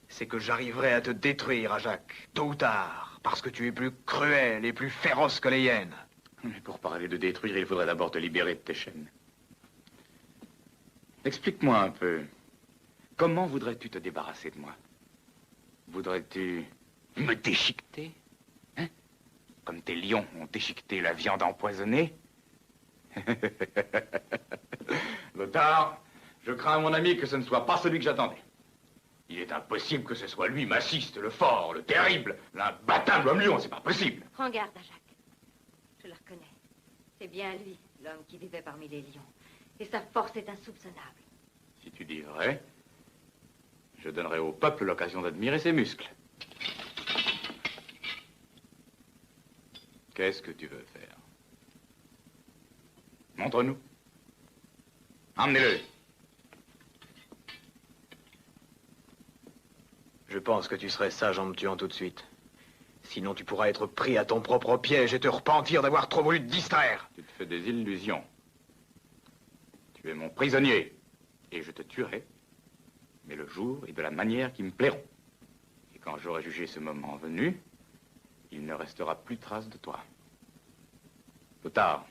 C'est que j'arriverai à te détruire, Ajax, tôt ou tard, parce que tu es plus cruel et plus féroce que les hyènes. Mais pour parler de détruire, il faudrait d'abord te libérer de tes chaînes. Explique-moi un peu. Comment voudrais-tu te débarrasser de moi? Voudrais-tu me déchiqueter? Hein? Comme tes lions ont déchiqueté la viande empoisonnée? Lothar, je crains, mon ami, que ce ne soit pas celui que j'attendais. Il est impossible que ce soit lui, Massiste, le fort, le terrible, l'imbattable homme-lion, c'est pas possible. Prends garde, Ajax. Je le reconnais. C'est bien lui, l'homme qui vivait parmi les lions. Et sa force est insoupçonnable. Si tu dis vrai, je donnerai au peuple l'occasion d'admirer ses muscles. Qu'est-ce que tu veux faire? Montre-nous. Emmenez-le. Je pense que tu serais sage en me tuant tout de suite. Sinon, tu pourras être pris à ton propre piège et te repentir d'avoir trop voulu te distraire. Tu te fais des illusions. Tu es mon prisonnier. Et je te tuerai. Mais le jour et de la manière qui me plairont. Et quand j'aurai jugé ce moment venu, il ne restera plus trace de toi. Lothar,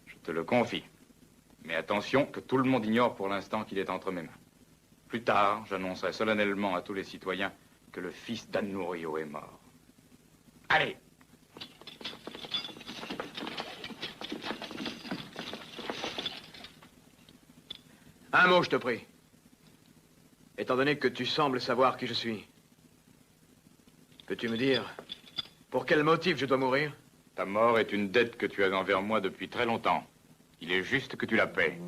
je te le confie. Mais attention que tout le monde ignore pour l'instant qu'il est entre mes mains. Plus tard, j'annoncerai solennellement à tous les citoyens que le fils d'Annurio est mort. Allez! Un mot, je te prie. Étant donné que tu sembles savoir qui je suis, peux-tu me dire pour quel motif je dois mourir? Ta mort est une dette que tu as envers moi depuis très longtemps. Il est juste que tu la paies.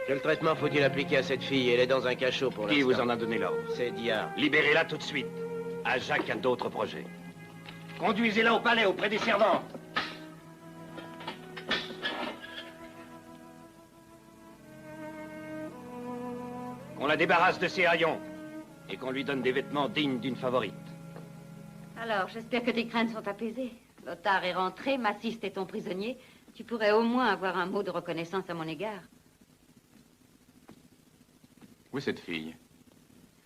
Quel traitement faut-il appliquer à cette fille? Elle est dans un cachot pour l'instant. Qui vous en a donné l'ordre? C'est Dia. Libérez-la tout de suite. Ajax a d'autres projets. Conduisez-la au palais auprès des servantes. Qu'on la débarrasse de ses haillons et qu'on lui donne des vêtements dignes d'une favorite. Alors, j'espère que tes craintes sont apaisées. Lothar est rentré, Massiste est ton prisonnier. Tu pourrais au moins avoir un mot de reconnaissance à mon égard. Où est cette fille?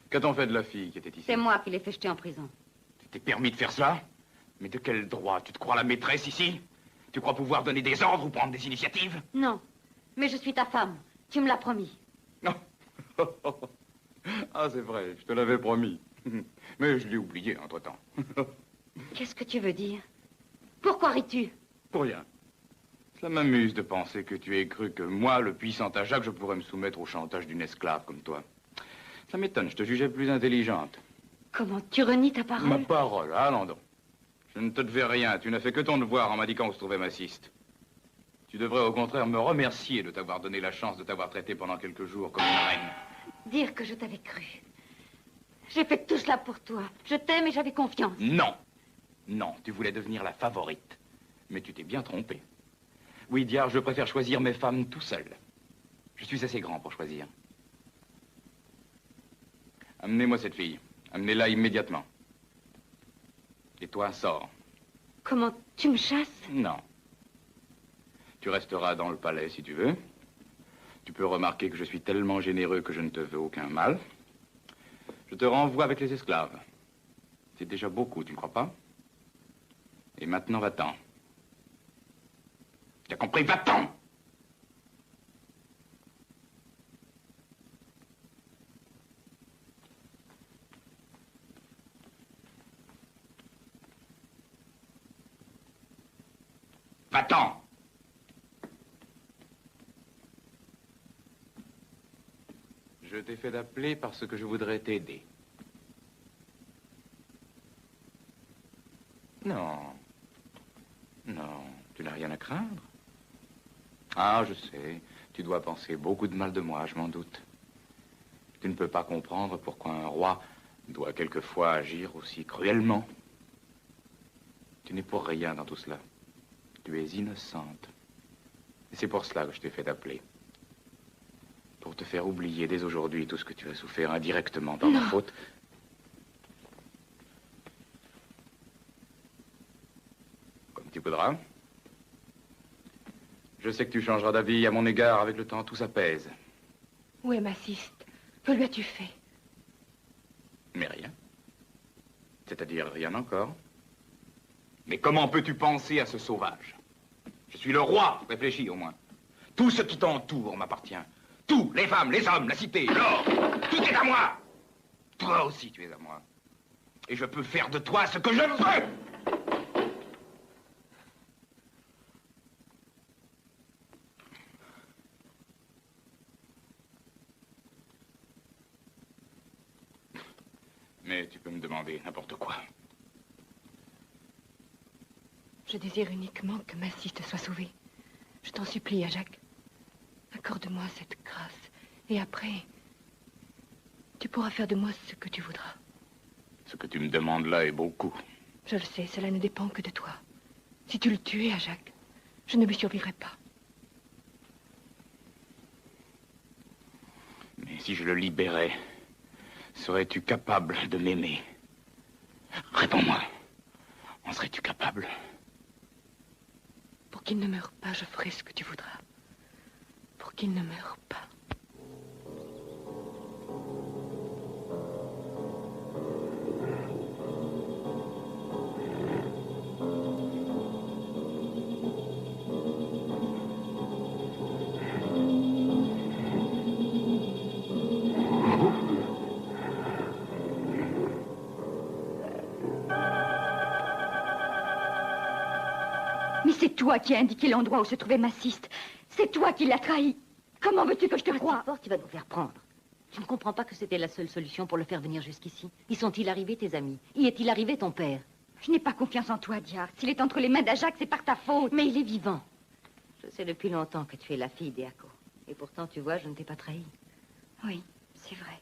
Qu'a-t-on fait de la fille qui était ici? C'est moi qui l'ai fait jeter en prison. Tu t'es permis de faire cela? Mais de quel droit? Tu te crois la maîtresse ici? Tu crois pouvoir donner des ordres ou prendre des initiatives? Non, mais je suis ta femme. Tu me l'as promis. Non. Ah, c'est vrai, je te l'avais promis. Mais je l'ai oublié entre-temps. Qu'est-ce que tu veux dire? Pourquoi ris-tu? Pour rien. Cela m'amuse de penser que tu aies cru que moi, le puissant Ajax, je pourrais me soumettre au chantage d'une esclave comme toi. Ça m'étonne, je te jugeais plus intelligente. Comment tu renies ta parole? Ma parole, allons donc. Je ne te devais rien, tu n'as fait que ton devoir en m'indiquant où se trouvait Massiste. Tu devrais au contraire me remercier de t'avoir donné la chance de t'avoir traité pendant quelques jours comme une reine. Dire que je t'avais cru. J'ai fait tout cela pour toi. Je t'aime et j'avais confiance. Non. Non, tu voulais devenir la favorite. Mais tu t'es bien trompé. Oui, Diar, je préfère choisir mes femmes tout seul. Je suis assez grand pour choisir. Amenez-moi cette fille. Amenez-la immédiatement. Et toi, sors. Comment tu me chasses? Non. Tu resteras dans le palais si tu veux. Tu peux remarquer que je suis tellement généreux que je ne te veux aucun mal. Je te renvoie avec les esclaves. C'est déjà beaucoup, tu ne crois pas? Et maintenant, va-t'en. Tu as compris? Va-t'en! Va-t'en. Je t'ai fait d'appeler parce que je voudrais t'aider. Non. Non, tu n'as rien à craindre. Ah, je sais, tu dois penser beaucoup de mal de moi, je m'en doute. Tu ne peux pas comprendre pourquoi un roi doit quelquefois agir aussi cruellement. Tu n'es pour rien dans tout cela. Tu es innocente. Et c'est pour cela que je t'ai fait d'appeler. Pour te faire oublier dès aujourd'hui tout ce que tu as souffert indirectement par ma faute. Comme tu voudras. Je sais que tu changeras d'avis à mon égard avec le temps, tout s'apaise. Où est Massiste? Que lui as-tu fait? Mais rien. C'est-à-dire rien encore. Mais comment peux-tu penser à ce sauvage? Je suis le roi, réfléchis au moins. Tout ce qui t'entoure m'appartient. Tout, les femmes, les hommes, la cité, l'or, tout est à moi. Toi aussi, tu es à moi. Et je peux faire de toi ce que je veux. Mais tu peux me demander n'importe quoi. Je désire uniquement que Massiste soit sauvé. Je t'en supplie, Jacques. Accorde-moi cette grâce. Et après, tu pourras faire de moi ce que tu voudras. Ce que tu me demandes là est beaucoup. Je le sais, cela ne dépend que de toi. Si tu le tuais, Jacques, je ne lui survivrai pas. Mais si je le libérais, serais-tu capable de m'aimer? Réponds-moi. En serais-tu capable? Pour qu'il ne meure pas, je ferai ce que tu voudras. Pour qu'il ne meure pas. Mais c'est toi qui as indiqué l'endroit où se trouvait Massiste. C'est toi qui l'as trahi. Comment veux-tu que je te croie? Tu vas nous faire prendre. Tu ne comprends pas que c'était la seule solution pour le faire venir jusqu'ici? Y sont-ils arrivés, tes amis? Y est-il arrivé, ton père? Je n'ai pas confiance en toi, Diard. S'il est entre les mains d'Ajax, c'est par ta faute. Mais il est vivant. Je sais depuis longtemps que tu es la fille d'Éaco. Et pourtant, tu vois, je ne t'ai pas trahi. Oui, c'est vrai.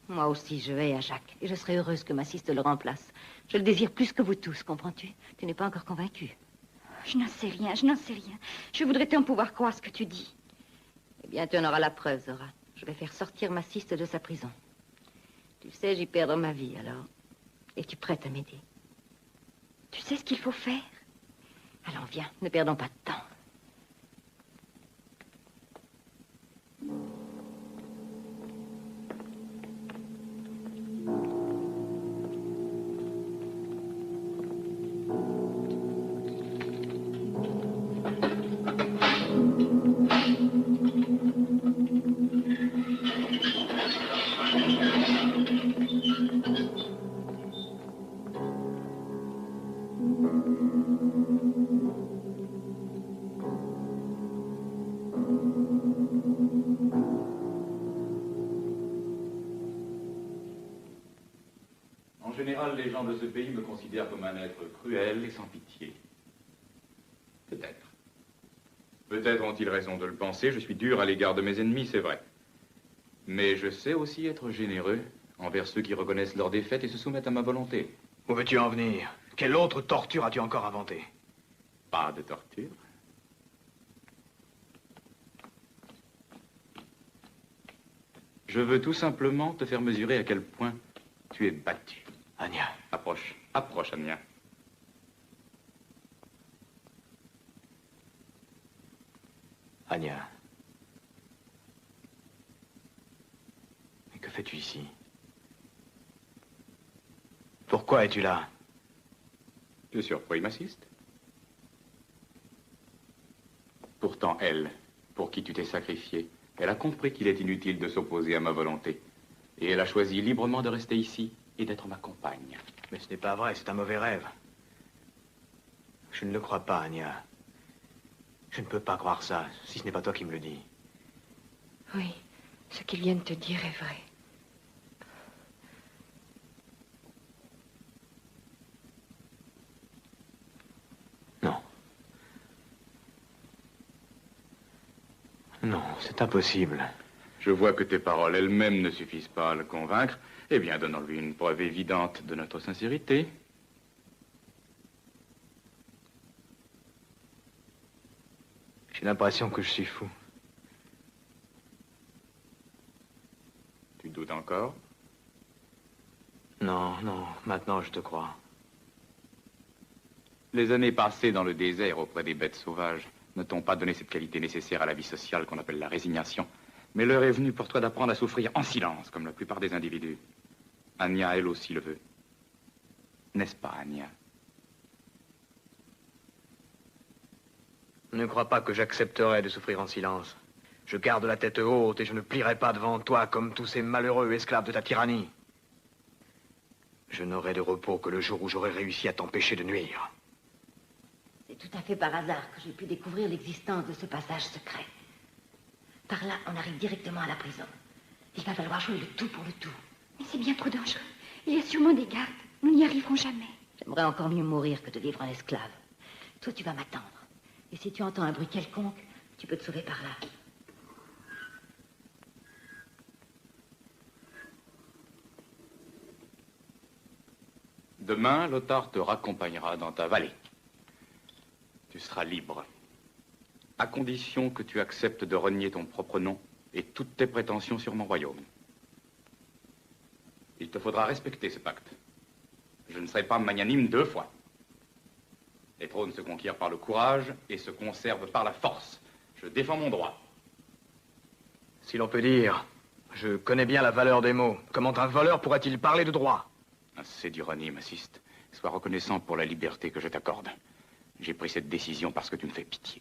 Moi aussi, je hais Ajax. Et je serais heureuse que Massiste le remplace. Je le désire plus que vous tous, comprends-tu? Tu n'es pas encore convaincu. Je n'en sais rien, je n'en sais rien. Je voudrais tant pouvoir croire ce que tu dis. Eh bien, tu en auras la preuve, Zora. Je vais faire sortir Massiste de sa prison. Tu sais, j'y perdrai ma vie, alors. Es-tu prête à m'aider? Tu sais ce qu'il faut faire? Allons, viens, ne perdons pas de temps. En général, les gens de ce pays me considèrent comme un être cruel et sans pitié. Peut-être. Peut-être ont-ils raison de le penser. Je suis dur à l'égard de mes ennemis, c'est vrai. Mais je sais aussi être généreux envers ceux qui reconnaissent leur défaite et se soumettent à ma volonté. Où veux-tu en venir? Quelle autre torture as-tu encore inventée? Pas de torture. Je veux tout simplement te faire mesurer à quel point tu es battu. Anya. Approche. Approche, Anya. Anya. Mais que fais-tu ici? Pourquoi es-tu là? Le surpris m'assiste. Pourtant, elle, pour qui tu t'es sacrifié, elle a compris qu'il est inutile de s'opposer à ma volonté. Et elle a choisi librement de rester ici et d'être ma compagne. Mais ce n'est pas vrai, c'est un mauvais rêve. Je ne le crois pas, Anya. Je ne peux pas croire ça, si ce n'est pas toi qui me le dis. Oui, ce qu'ils viennent te dire est vrai. Non. Non, c'est impossible. Je vois que tes paroles elles-mêmes ne suffisent pas à le convaincre. Eh bien, donnons-lui une preuve évidente de notre sincérité. J'ai l'impression que je suis fou. Tu doutes encore? Non, non, maintenant je te crois. Les années passées dans le désert auprès des bêtes sauvages ne t'ont pas donné cette qualité nécessaire à la vie sociale qu'on appelle la résignation. Mais l'heure est venue pour toi d'apprendre à souffrir en silence, comme la plupart des individus. Anya, elle aussi le veut. N'est-ce pas, Anya? Ne crois pas que j'accepterai de souffrir en silence. Je garde la tête haute et je ne plierai pas devant toi comme tous ces malheureux esclaves de ta tyrannie. Je n'aurai de repos que le jour où j'aurai réussi à t'empêcher de nuire. C'est tout à fait par hasard que j'ai pu découvrir l'existence de ce passage secret. Par là, on arrive directement à la prison. Il va falloir jouer le tout pour le tout. Mais c'est bien trop dangereux. Il y a sûrement des gardes. Nous n'y arriverons jamais. J'aimerais encore mieux mourir que de vivre en esclave. Toi, tu vas m'attendre. Et si tu entends un bruit quelconque, tu peux te sauver par là. Demain, Lothar te raccompagnera dans ta vallée. Tu seras libre. À condition que tu acceptes de renier ton propre nom et toutes tes prétentions sur mon royaume. Il te faudra respecter ce pacte. Je ne serai pas magnanime 2 fois. Les trônes se conquièrent par le courage et se conservent par la force. Je défends mon droit. Si l'on peut dire, je connais bien la valeur des mots. Comment un voleur pourrait-il parler de droit? Assez d'ironie, Massiste. Sois reconnaissant pour la liberté que je t'accorde. J'ai pris cette décision parce que tu me fais pitié.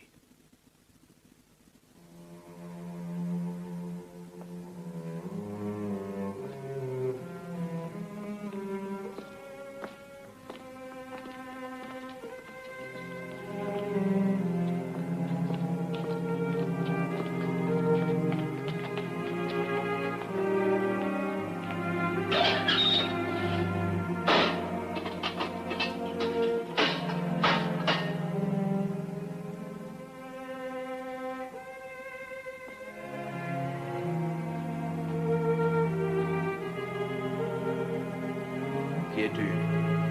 Qui es-tu?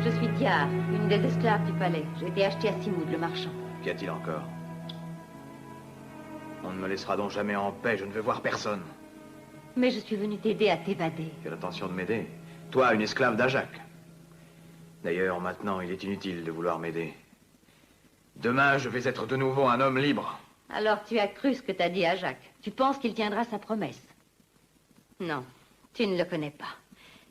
Je suis Diar, une des esclaves du palais. J'ai été achetée à Simoud, le marchand. Qu'y a-t-il encore? On ne me laissera donc jamais en paix, je ne veux voir personne. Mais je suis venue t'aider à t'évader. Tu as l'intention de m'aider? Toi, une esclave d'Ajak. D'ailleurs, maintenant, il est inutile de vouloir m'aider. Demain, je vais être de nouveau un homme libre. Alors tu as cru ce que t'as dit à Jacques. Tu penses qu'il tiendra sa promesse? Non, tu ne le connais pas.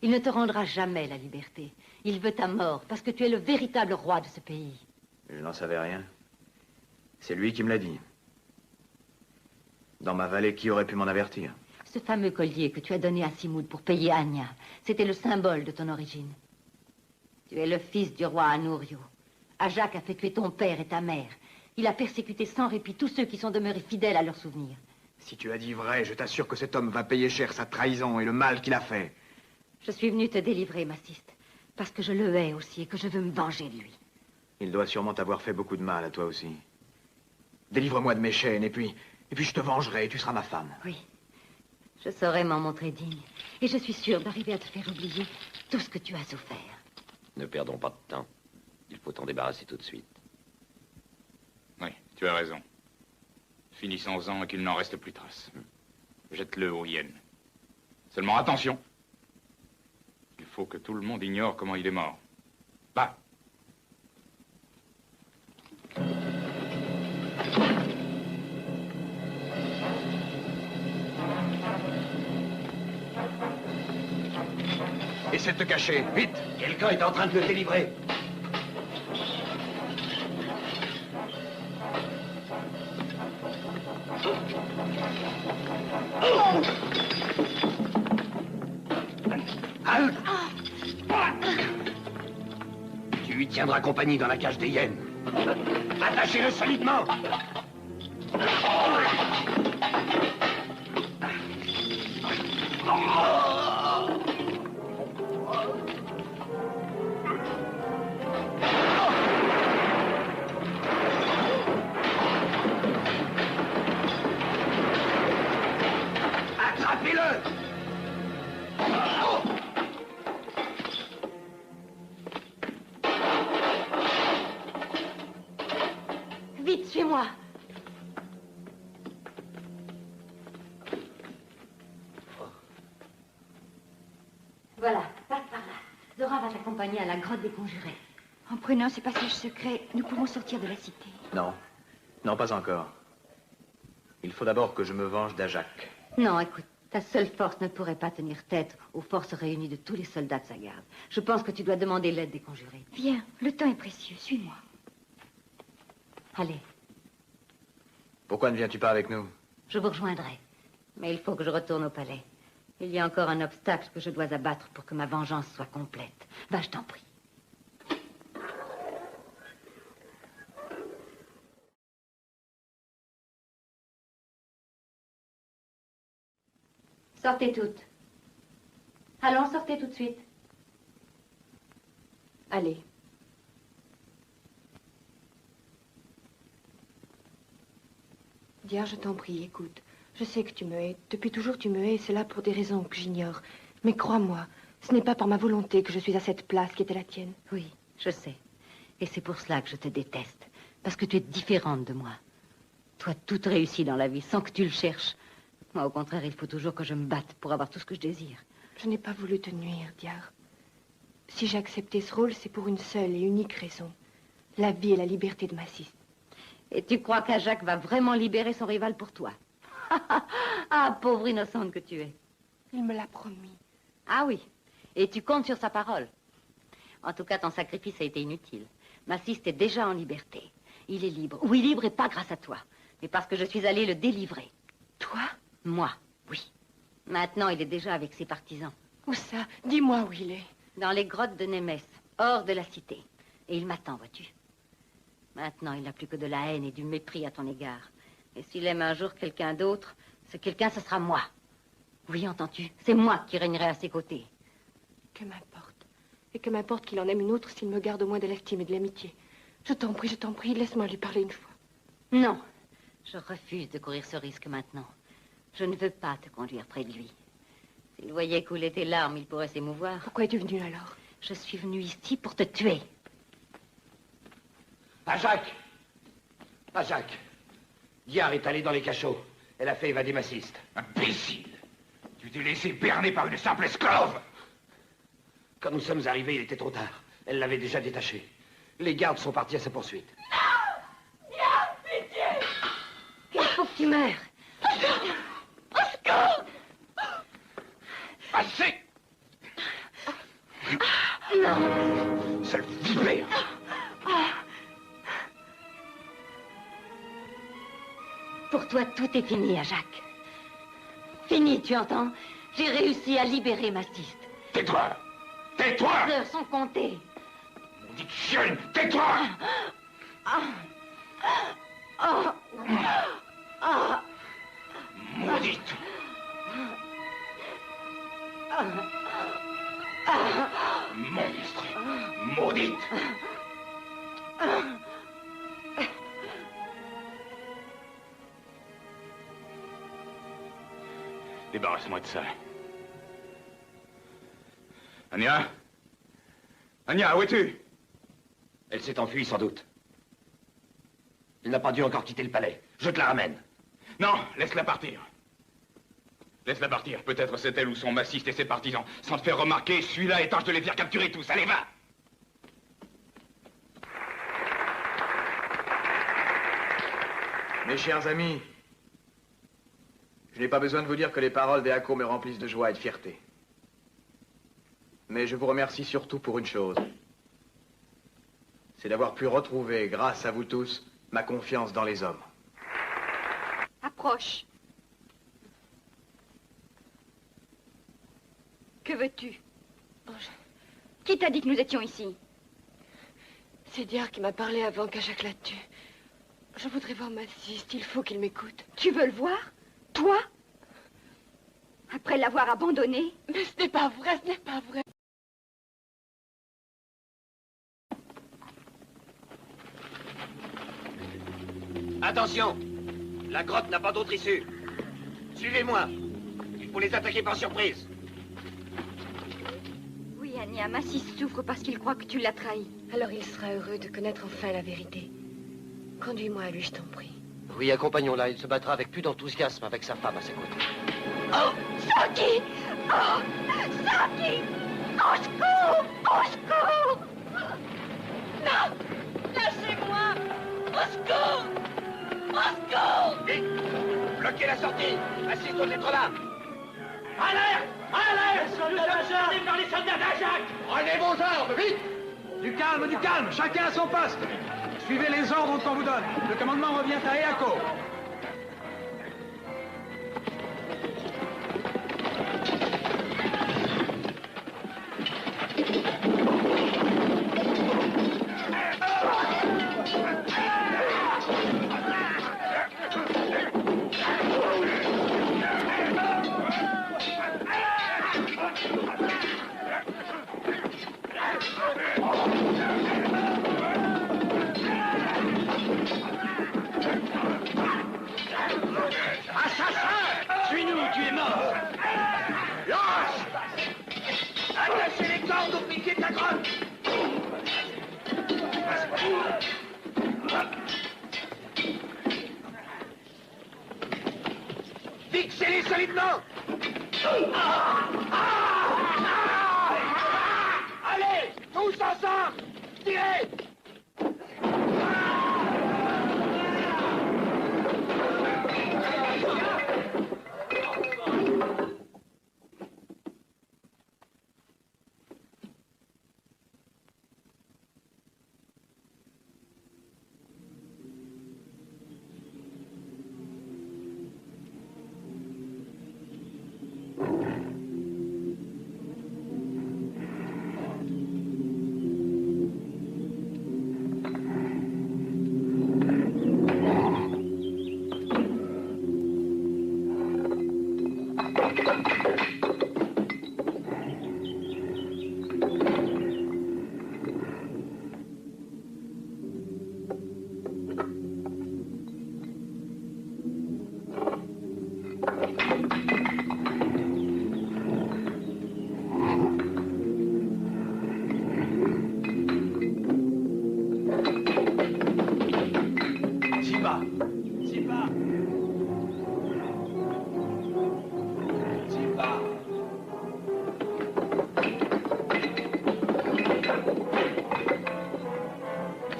Il ne te rendra jamais la liberté. Il veut ta mort parce que tu es le véritable roi de ce pays. Je n'en savais rien. C'est lui qui me l'a dit. Dans ma vallée, qui aurait pu m'en avertir? Ce fameux collier que tu as donné à Simoud pour payer Anya, c'était le symbole de ton origine. Tu es le fils du roi Anurio. Ajak a fait tuer ton père et ta mère. Il a persécuté sans répit tous ceux qui sont demeurés fidèles à leurs souvenirs. Si tu as dit vrai, je t'assure que cet homme va payer cher sa trahison et le mal qu'il a fait. Je suis venue te délivrer, Massiste, parce que je le hais aussi et que je veux me venger de lui. Il doit sûrement t'avoir fait beaucoup de mal à toi aussi. Délivre-moi de mes chaînes et puis je te vengerai et tu seras ma femme. Oui, je saurai m'en montrer digne. Et je suis sûre d'arriver à te faire oublier tout ce que tu as souffert. Ne perdons pas de temps. Il faut t'en débarrasser tout de suite. Oui, tu as raison. Finissons-en et qu'il n'en reste plus trace. Jette-le aux hyènes. Seulement attention. Il faut que tout le monde ignore comment il est mort. Va. Essaie de te cacher, vite! Quelqu'un est en train de le délivrer. Halt! Tu lui tiendras compagnie dans la cage des hyènes. Attachez-le solidement. Attrapez-le! Vite, suis-moi. Voilà, passe par là. Zora va t'accompagner à la grotte des conjurés. En prenant ce passage secret, nous pourrons sortir de la cité. Non. Non, pas encore. Il faut d'abord que je me venge d'Ajak. Non, écoute, ta seule force ne pourrait pas tenir tête aux forces réunies de tous les soldats de sa garde. Je pense que tu dois demander l'aide des conjurés. Viens, le temps est précieux, suis-moi. Allez, Pourquoi ne viens-tu pas avec nous? je vous rejoindrai. Mais il faut que je retourne au palais. Il y a encore un obstacle que je dois abattre pour que ma vengeance soit complète. Va, je t'en prie. Sortez toutes. Allons, sortez tout de suite. Allez. Dia, je t'en prie, écoute. Je sais que tu me hais. Depuis toujours, tu me hais, et c'est là pour des raisons que j'ignore. Mais crois-moi, ce n'est pas par ma volonté que je suis à cette place qui était la tienne. Oui, je sais. Et c'est pour cela que je te déteste. Parce que tu es différente de moi. Toi, tout réussit dans la vie sans que tu le cherches. Moi, au contraire, il faut toujours que je me batte pour avoir tout ce que je désire. Je n'ai pas voulu te nuire, Diar. Si j'ai accepté ce rôle, c'est pour une seule et unique raison. La vie et la liberté de Massis. Et tu crois qu'Ajak va vraiment libérer son rival pour toi? Ah, pauvre innocente que tu es. Il me l'a promis. Ah oui, et tu comptes sur sa parole. En tout cas, ton sacrifice a été inutile. Massis est déjà en liberté. Il est libre. Oui, libre et pas grâce à toi, mais parce que je suis allée le délivrer. Toi? Moi, oui. Maintenant, il est déjà avec ses partisans. Où ça? Dis-moi où il est. Dans les grottes de Némès, hors de la cité. Et il m'attend, vois-tu. Maintenant, il n'a plus que de la haine et du mépris à ton égard. Et s'il aime un jour quelqu'un d'autre, ce quelqu'un, ce sera moi. Oui, entends-tu? C'est moi qui régnerai à ses côtés. Que m'importe. Et que m'importe qu'il en aime une autre s'il me garde au moins de l'estime et de l'amitié. Je t'en prie, laisse-moi lui parler une fois. Non, je refuse de courir ce risque maintenant. Je ne veux pas te conduire près de lui. S'il voyait couler tes larmes, il pourrait s'émouvoir. Pourquoi es-tu venu alors? Je suis venue ici pour te tuer. Ajak! Ajak! Diar est allée dans les cachots. Elle a fait évader Massis. Imbécile! Tu t'es laissé berner par une simple esclave! Quand nous sommes arrivés, il était trop tard. Elle l'avait déjà détaché. Les gardes sont partis à sa poursuite. Non! Diar, pitié! Il faut que tu meurs. Au secours! Assez! Non! Sale vipère! Pour toi, tout est fini, Ajak. Fini, tu entends? J'ai réussi à libérer Massis. Tais-toi! Tais-toi! Les heures sont comptées. Maudite chienne! Tais-toi! Maudite! Monstre! Maudite! Débarrasse-moi de ça. Anya? Anya, où es-tu? Elle s'est enfuie, sans doute. Elle n'a pas dû encore quitter le palais. Je te la ramène. Non, laisse-la partir. Laisse-la partir. Peut-être c'est elle ou son massiste et ses partisans. Sans te faire remarquer, suis-là et tâche de les faire capturer tous. Allez, va! Mes chers amis, je n'ai pas besoin de vous dire que les paroles des Hako me remplissent de joie et de fierté. Mais je vous remercie surtout pour une chose. C'est d'avoir pu retrouver, grâce à vous tous, ma confiance dans les hommes. Approche. Que veux-tu? Qui t'a dit que nous étions ici? C'est Diar qui m'a parlé avant qu'Ajak la tue. Je voudrais voir Massiste. Il faut qu'il m'écoute. Tu veux le voir? Toi? Après l'avoir abandonné? Mais ce n'est pas vrai, ce n'est pas vrai. Attention! La grotte n'a pas d'autre issue. Suivez-moi. Il faut les attaquer par surprise. Oui, Anya, Massiste souffre parce qu'il croit que tu l'as trahi. Alors il sera heureux de connaître enfin la vérité. Conduis-moi à lui, je t'en prie. Oui, accompagnons-la. Il se battra avec plus d'enthousiasme avec sa femme à ses côtés. Oh, Saki! Oh, Saki! Au secours! Au secours! Non! Lâchez-moi! Au secours! Au secours! Vite! Bloquez la sortie! Assiste doit être là! Alerte! Alerte! Les soldats d'Ajax! Par les soldats d'Ajax! Prenez vos armes, vite! Du calme, chacun à son poste. Suivez les ordres qu'on vous donne. Le commandement revient à Eako. Assassin! Suis-nous, tu es mort! Lâche! Attachez les cordes au piquet de la grotte! Fixez-les solidement! Allez, tous ensemble! Tirez!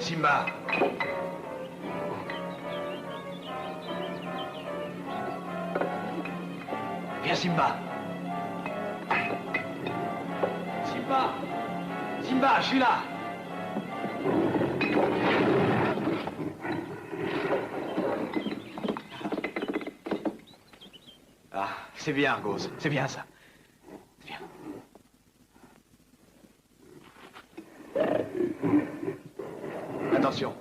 Simba. Viens, Simba. Simba. Simba, je suis là. Ah, c'est bien, Gauze. C'est bien ça. C'est bien. Attention.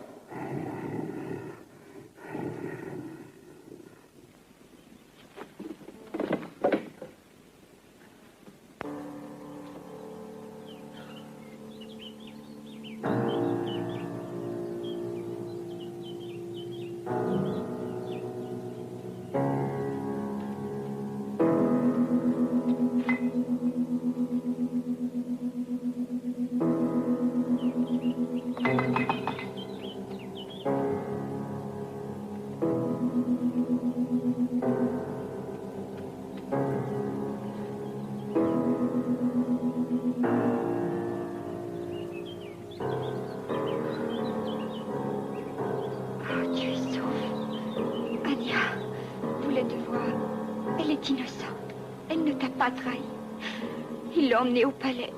Il l'a emmené au palais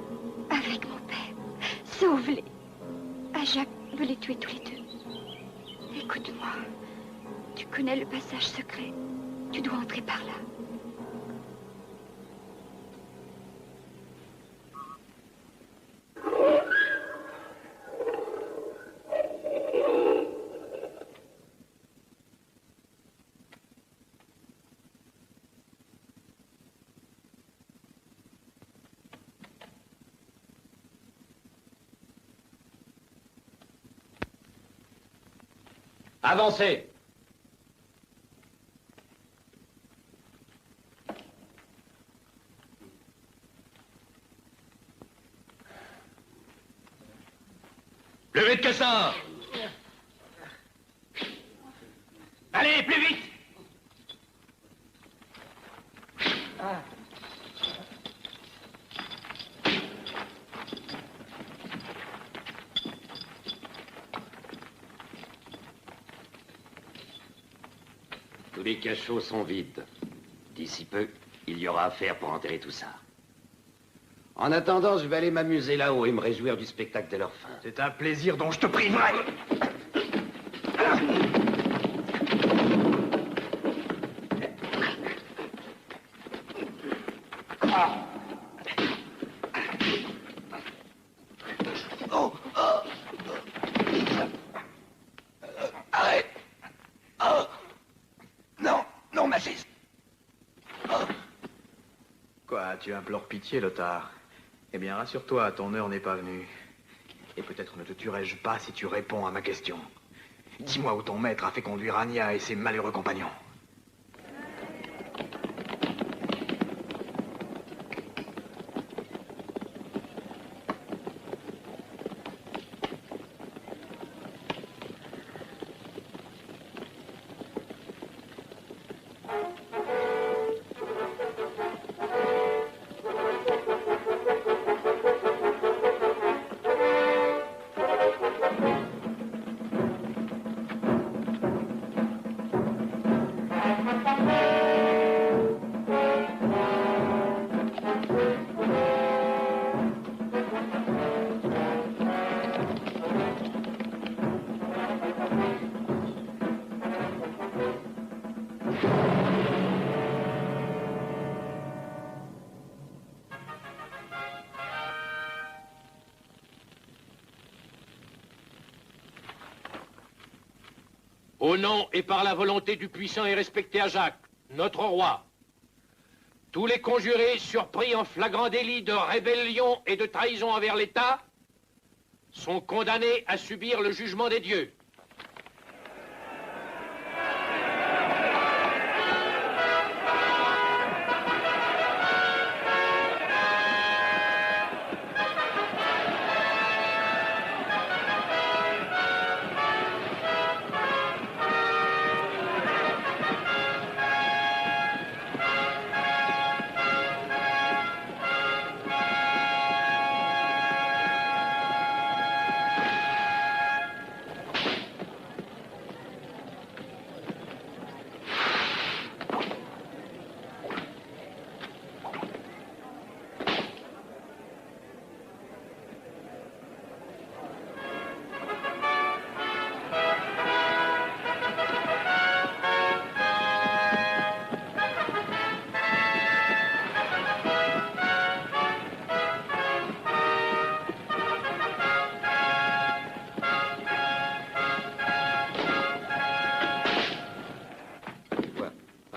avec mon père. Sauve-les. Ajax veut les tuer tous les deux. Écoute-moi. Tu connais le passage secret. Tu dois entrer par là. Avancez. Levez de cassard! Allez, plus vite! Tous les cachots sont vides. D'ici peu, il y aura à faire pour enterrer tout ça. En attendant, je vais aller m'amuser là-haut et me réjouir du spectacle de leur fin. C'est un plaisir dont je te priverai. Arrête. Oh. Non, non, Magis. Quoi, tu implores pitié, Lothar? Eh bien, rassure-toi, ton heure n'est pas venue. Et peut-être ne te tuerai-je pas si tu réponds à ma question. Dis-moi où ton maître a fait conduire Anya et ses malheureux compagnons. Au nom et par la volonté du puissant et respecté Ajax, notre roi, tous les conjurés surpris en flagrant délit de rébellion et de trahison envers l'État sont condamnés à subir le jugement des dieux.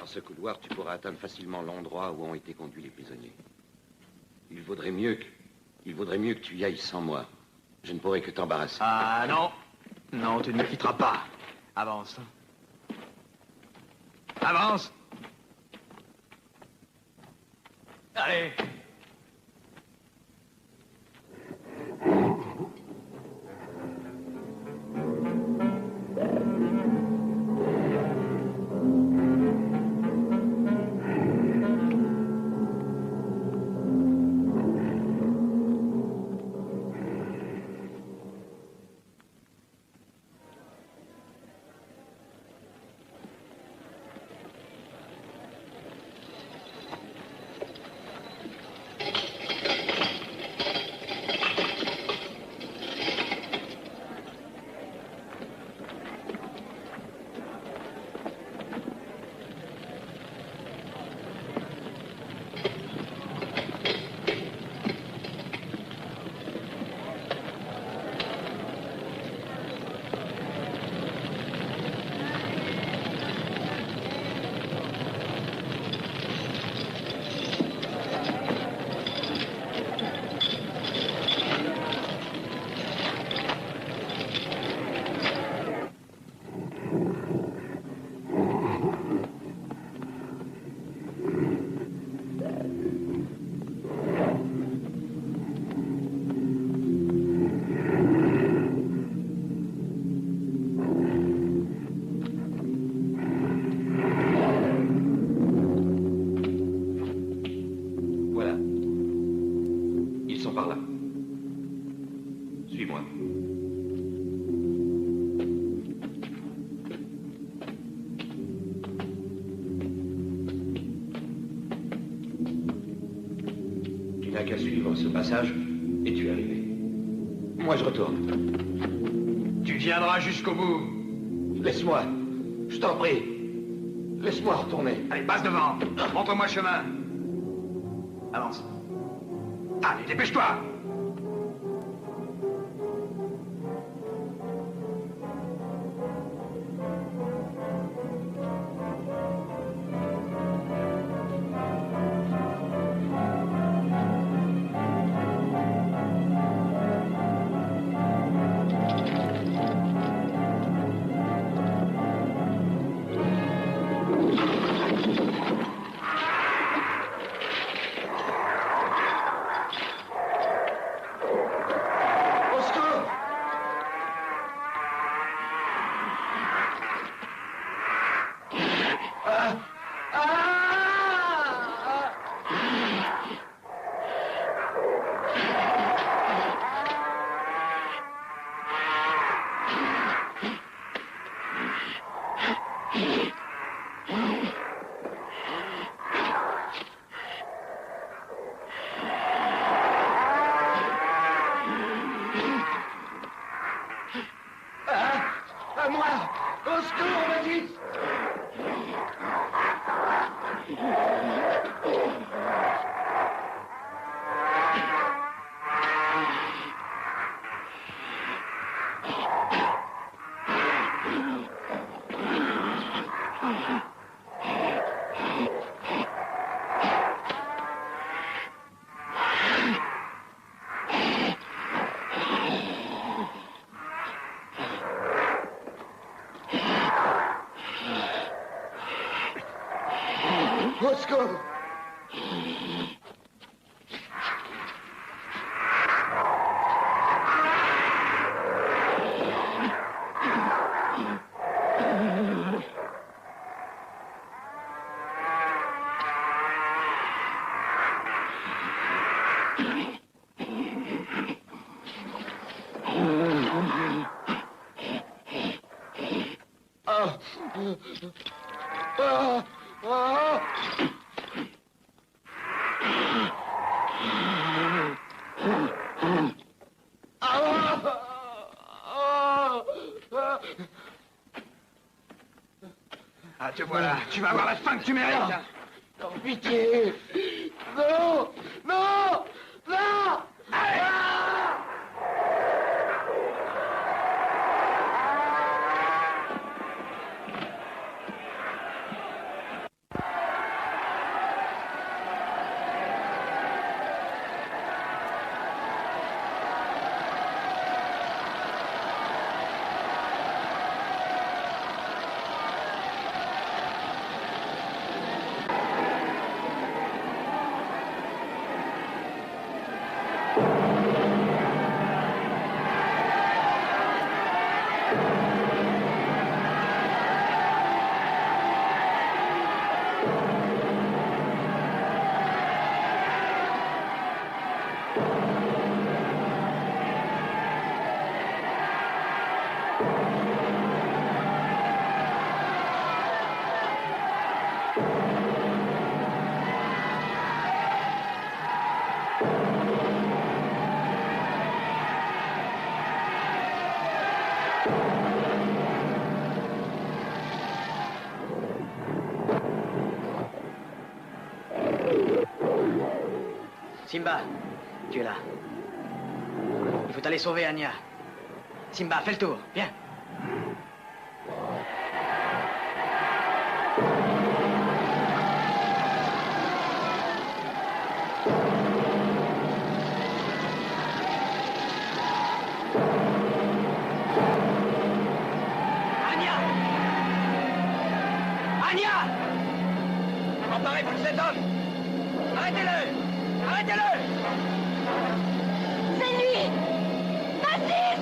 Ce couloir, tu pourras atteindre facilement l'endroit où ont été conduits les prisonniers. Il vaudrait mieux que tu y ailles sans moi. Je ne pourrais que t'embarrasser. Ah non. Non, tu ne me quitteras pas. Avance. Avance. Allez. Suis-moi. Tu n'as qu'à suivre ce passage et tu es arrivé. Moi, je retourne. Tu viendras jusqu'au bout. Laisse-moi. Je t'en prie. Laisse-moi retourner. Allez, passe devant. Montre-moi le chemin. Avance. Allez, dépêche-toi. À moi! Au secours, vas-y! Au secours! Ah, te voilà. Tu vas avoir la faim que tu mérites. Non, pitié! Non! Non! Non! Simba, tu es là. Il faut aller sauver Anya. Simba, fais le tour, viens. Anya! Anya! Emparez-vous de cet homme! Arrêtez-le! Arrêtez-le! C'est lui! Massis!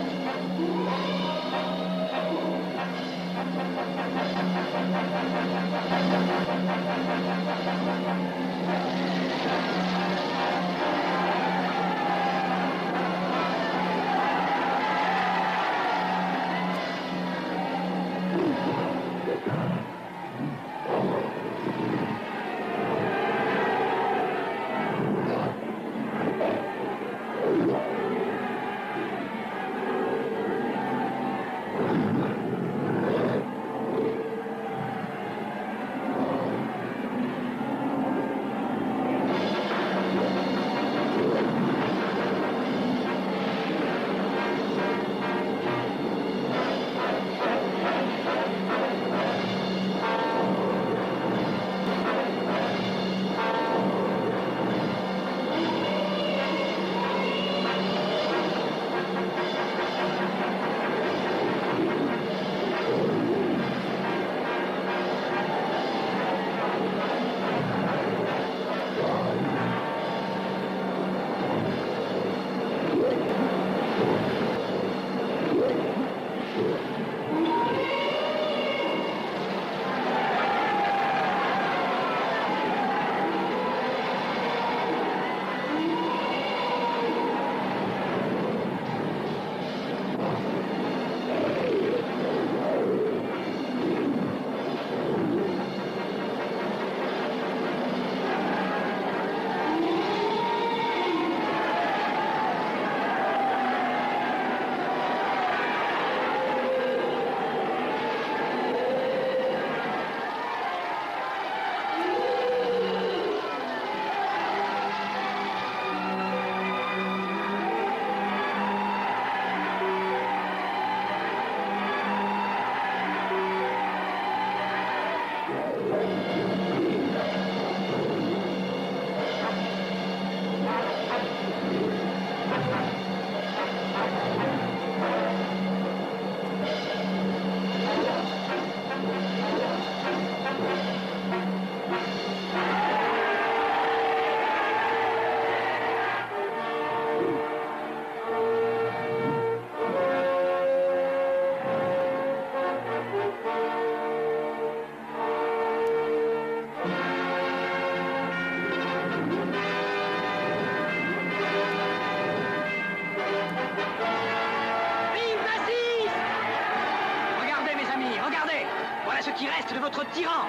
ce qui reste de votre tyran.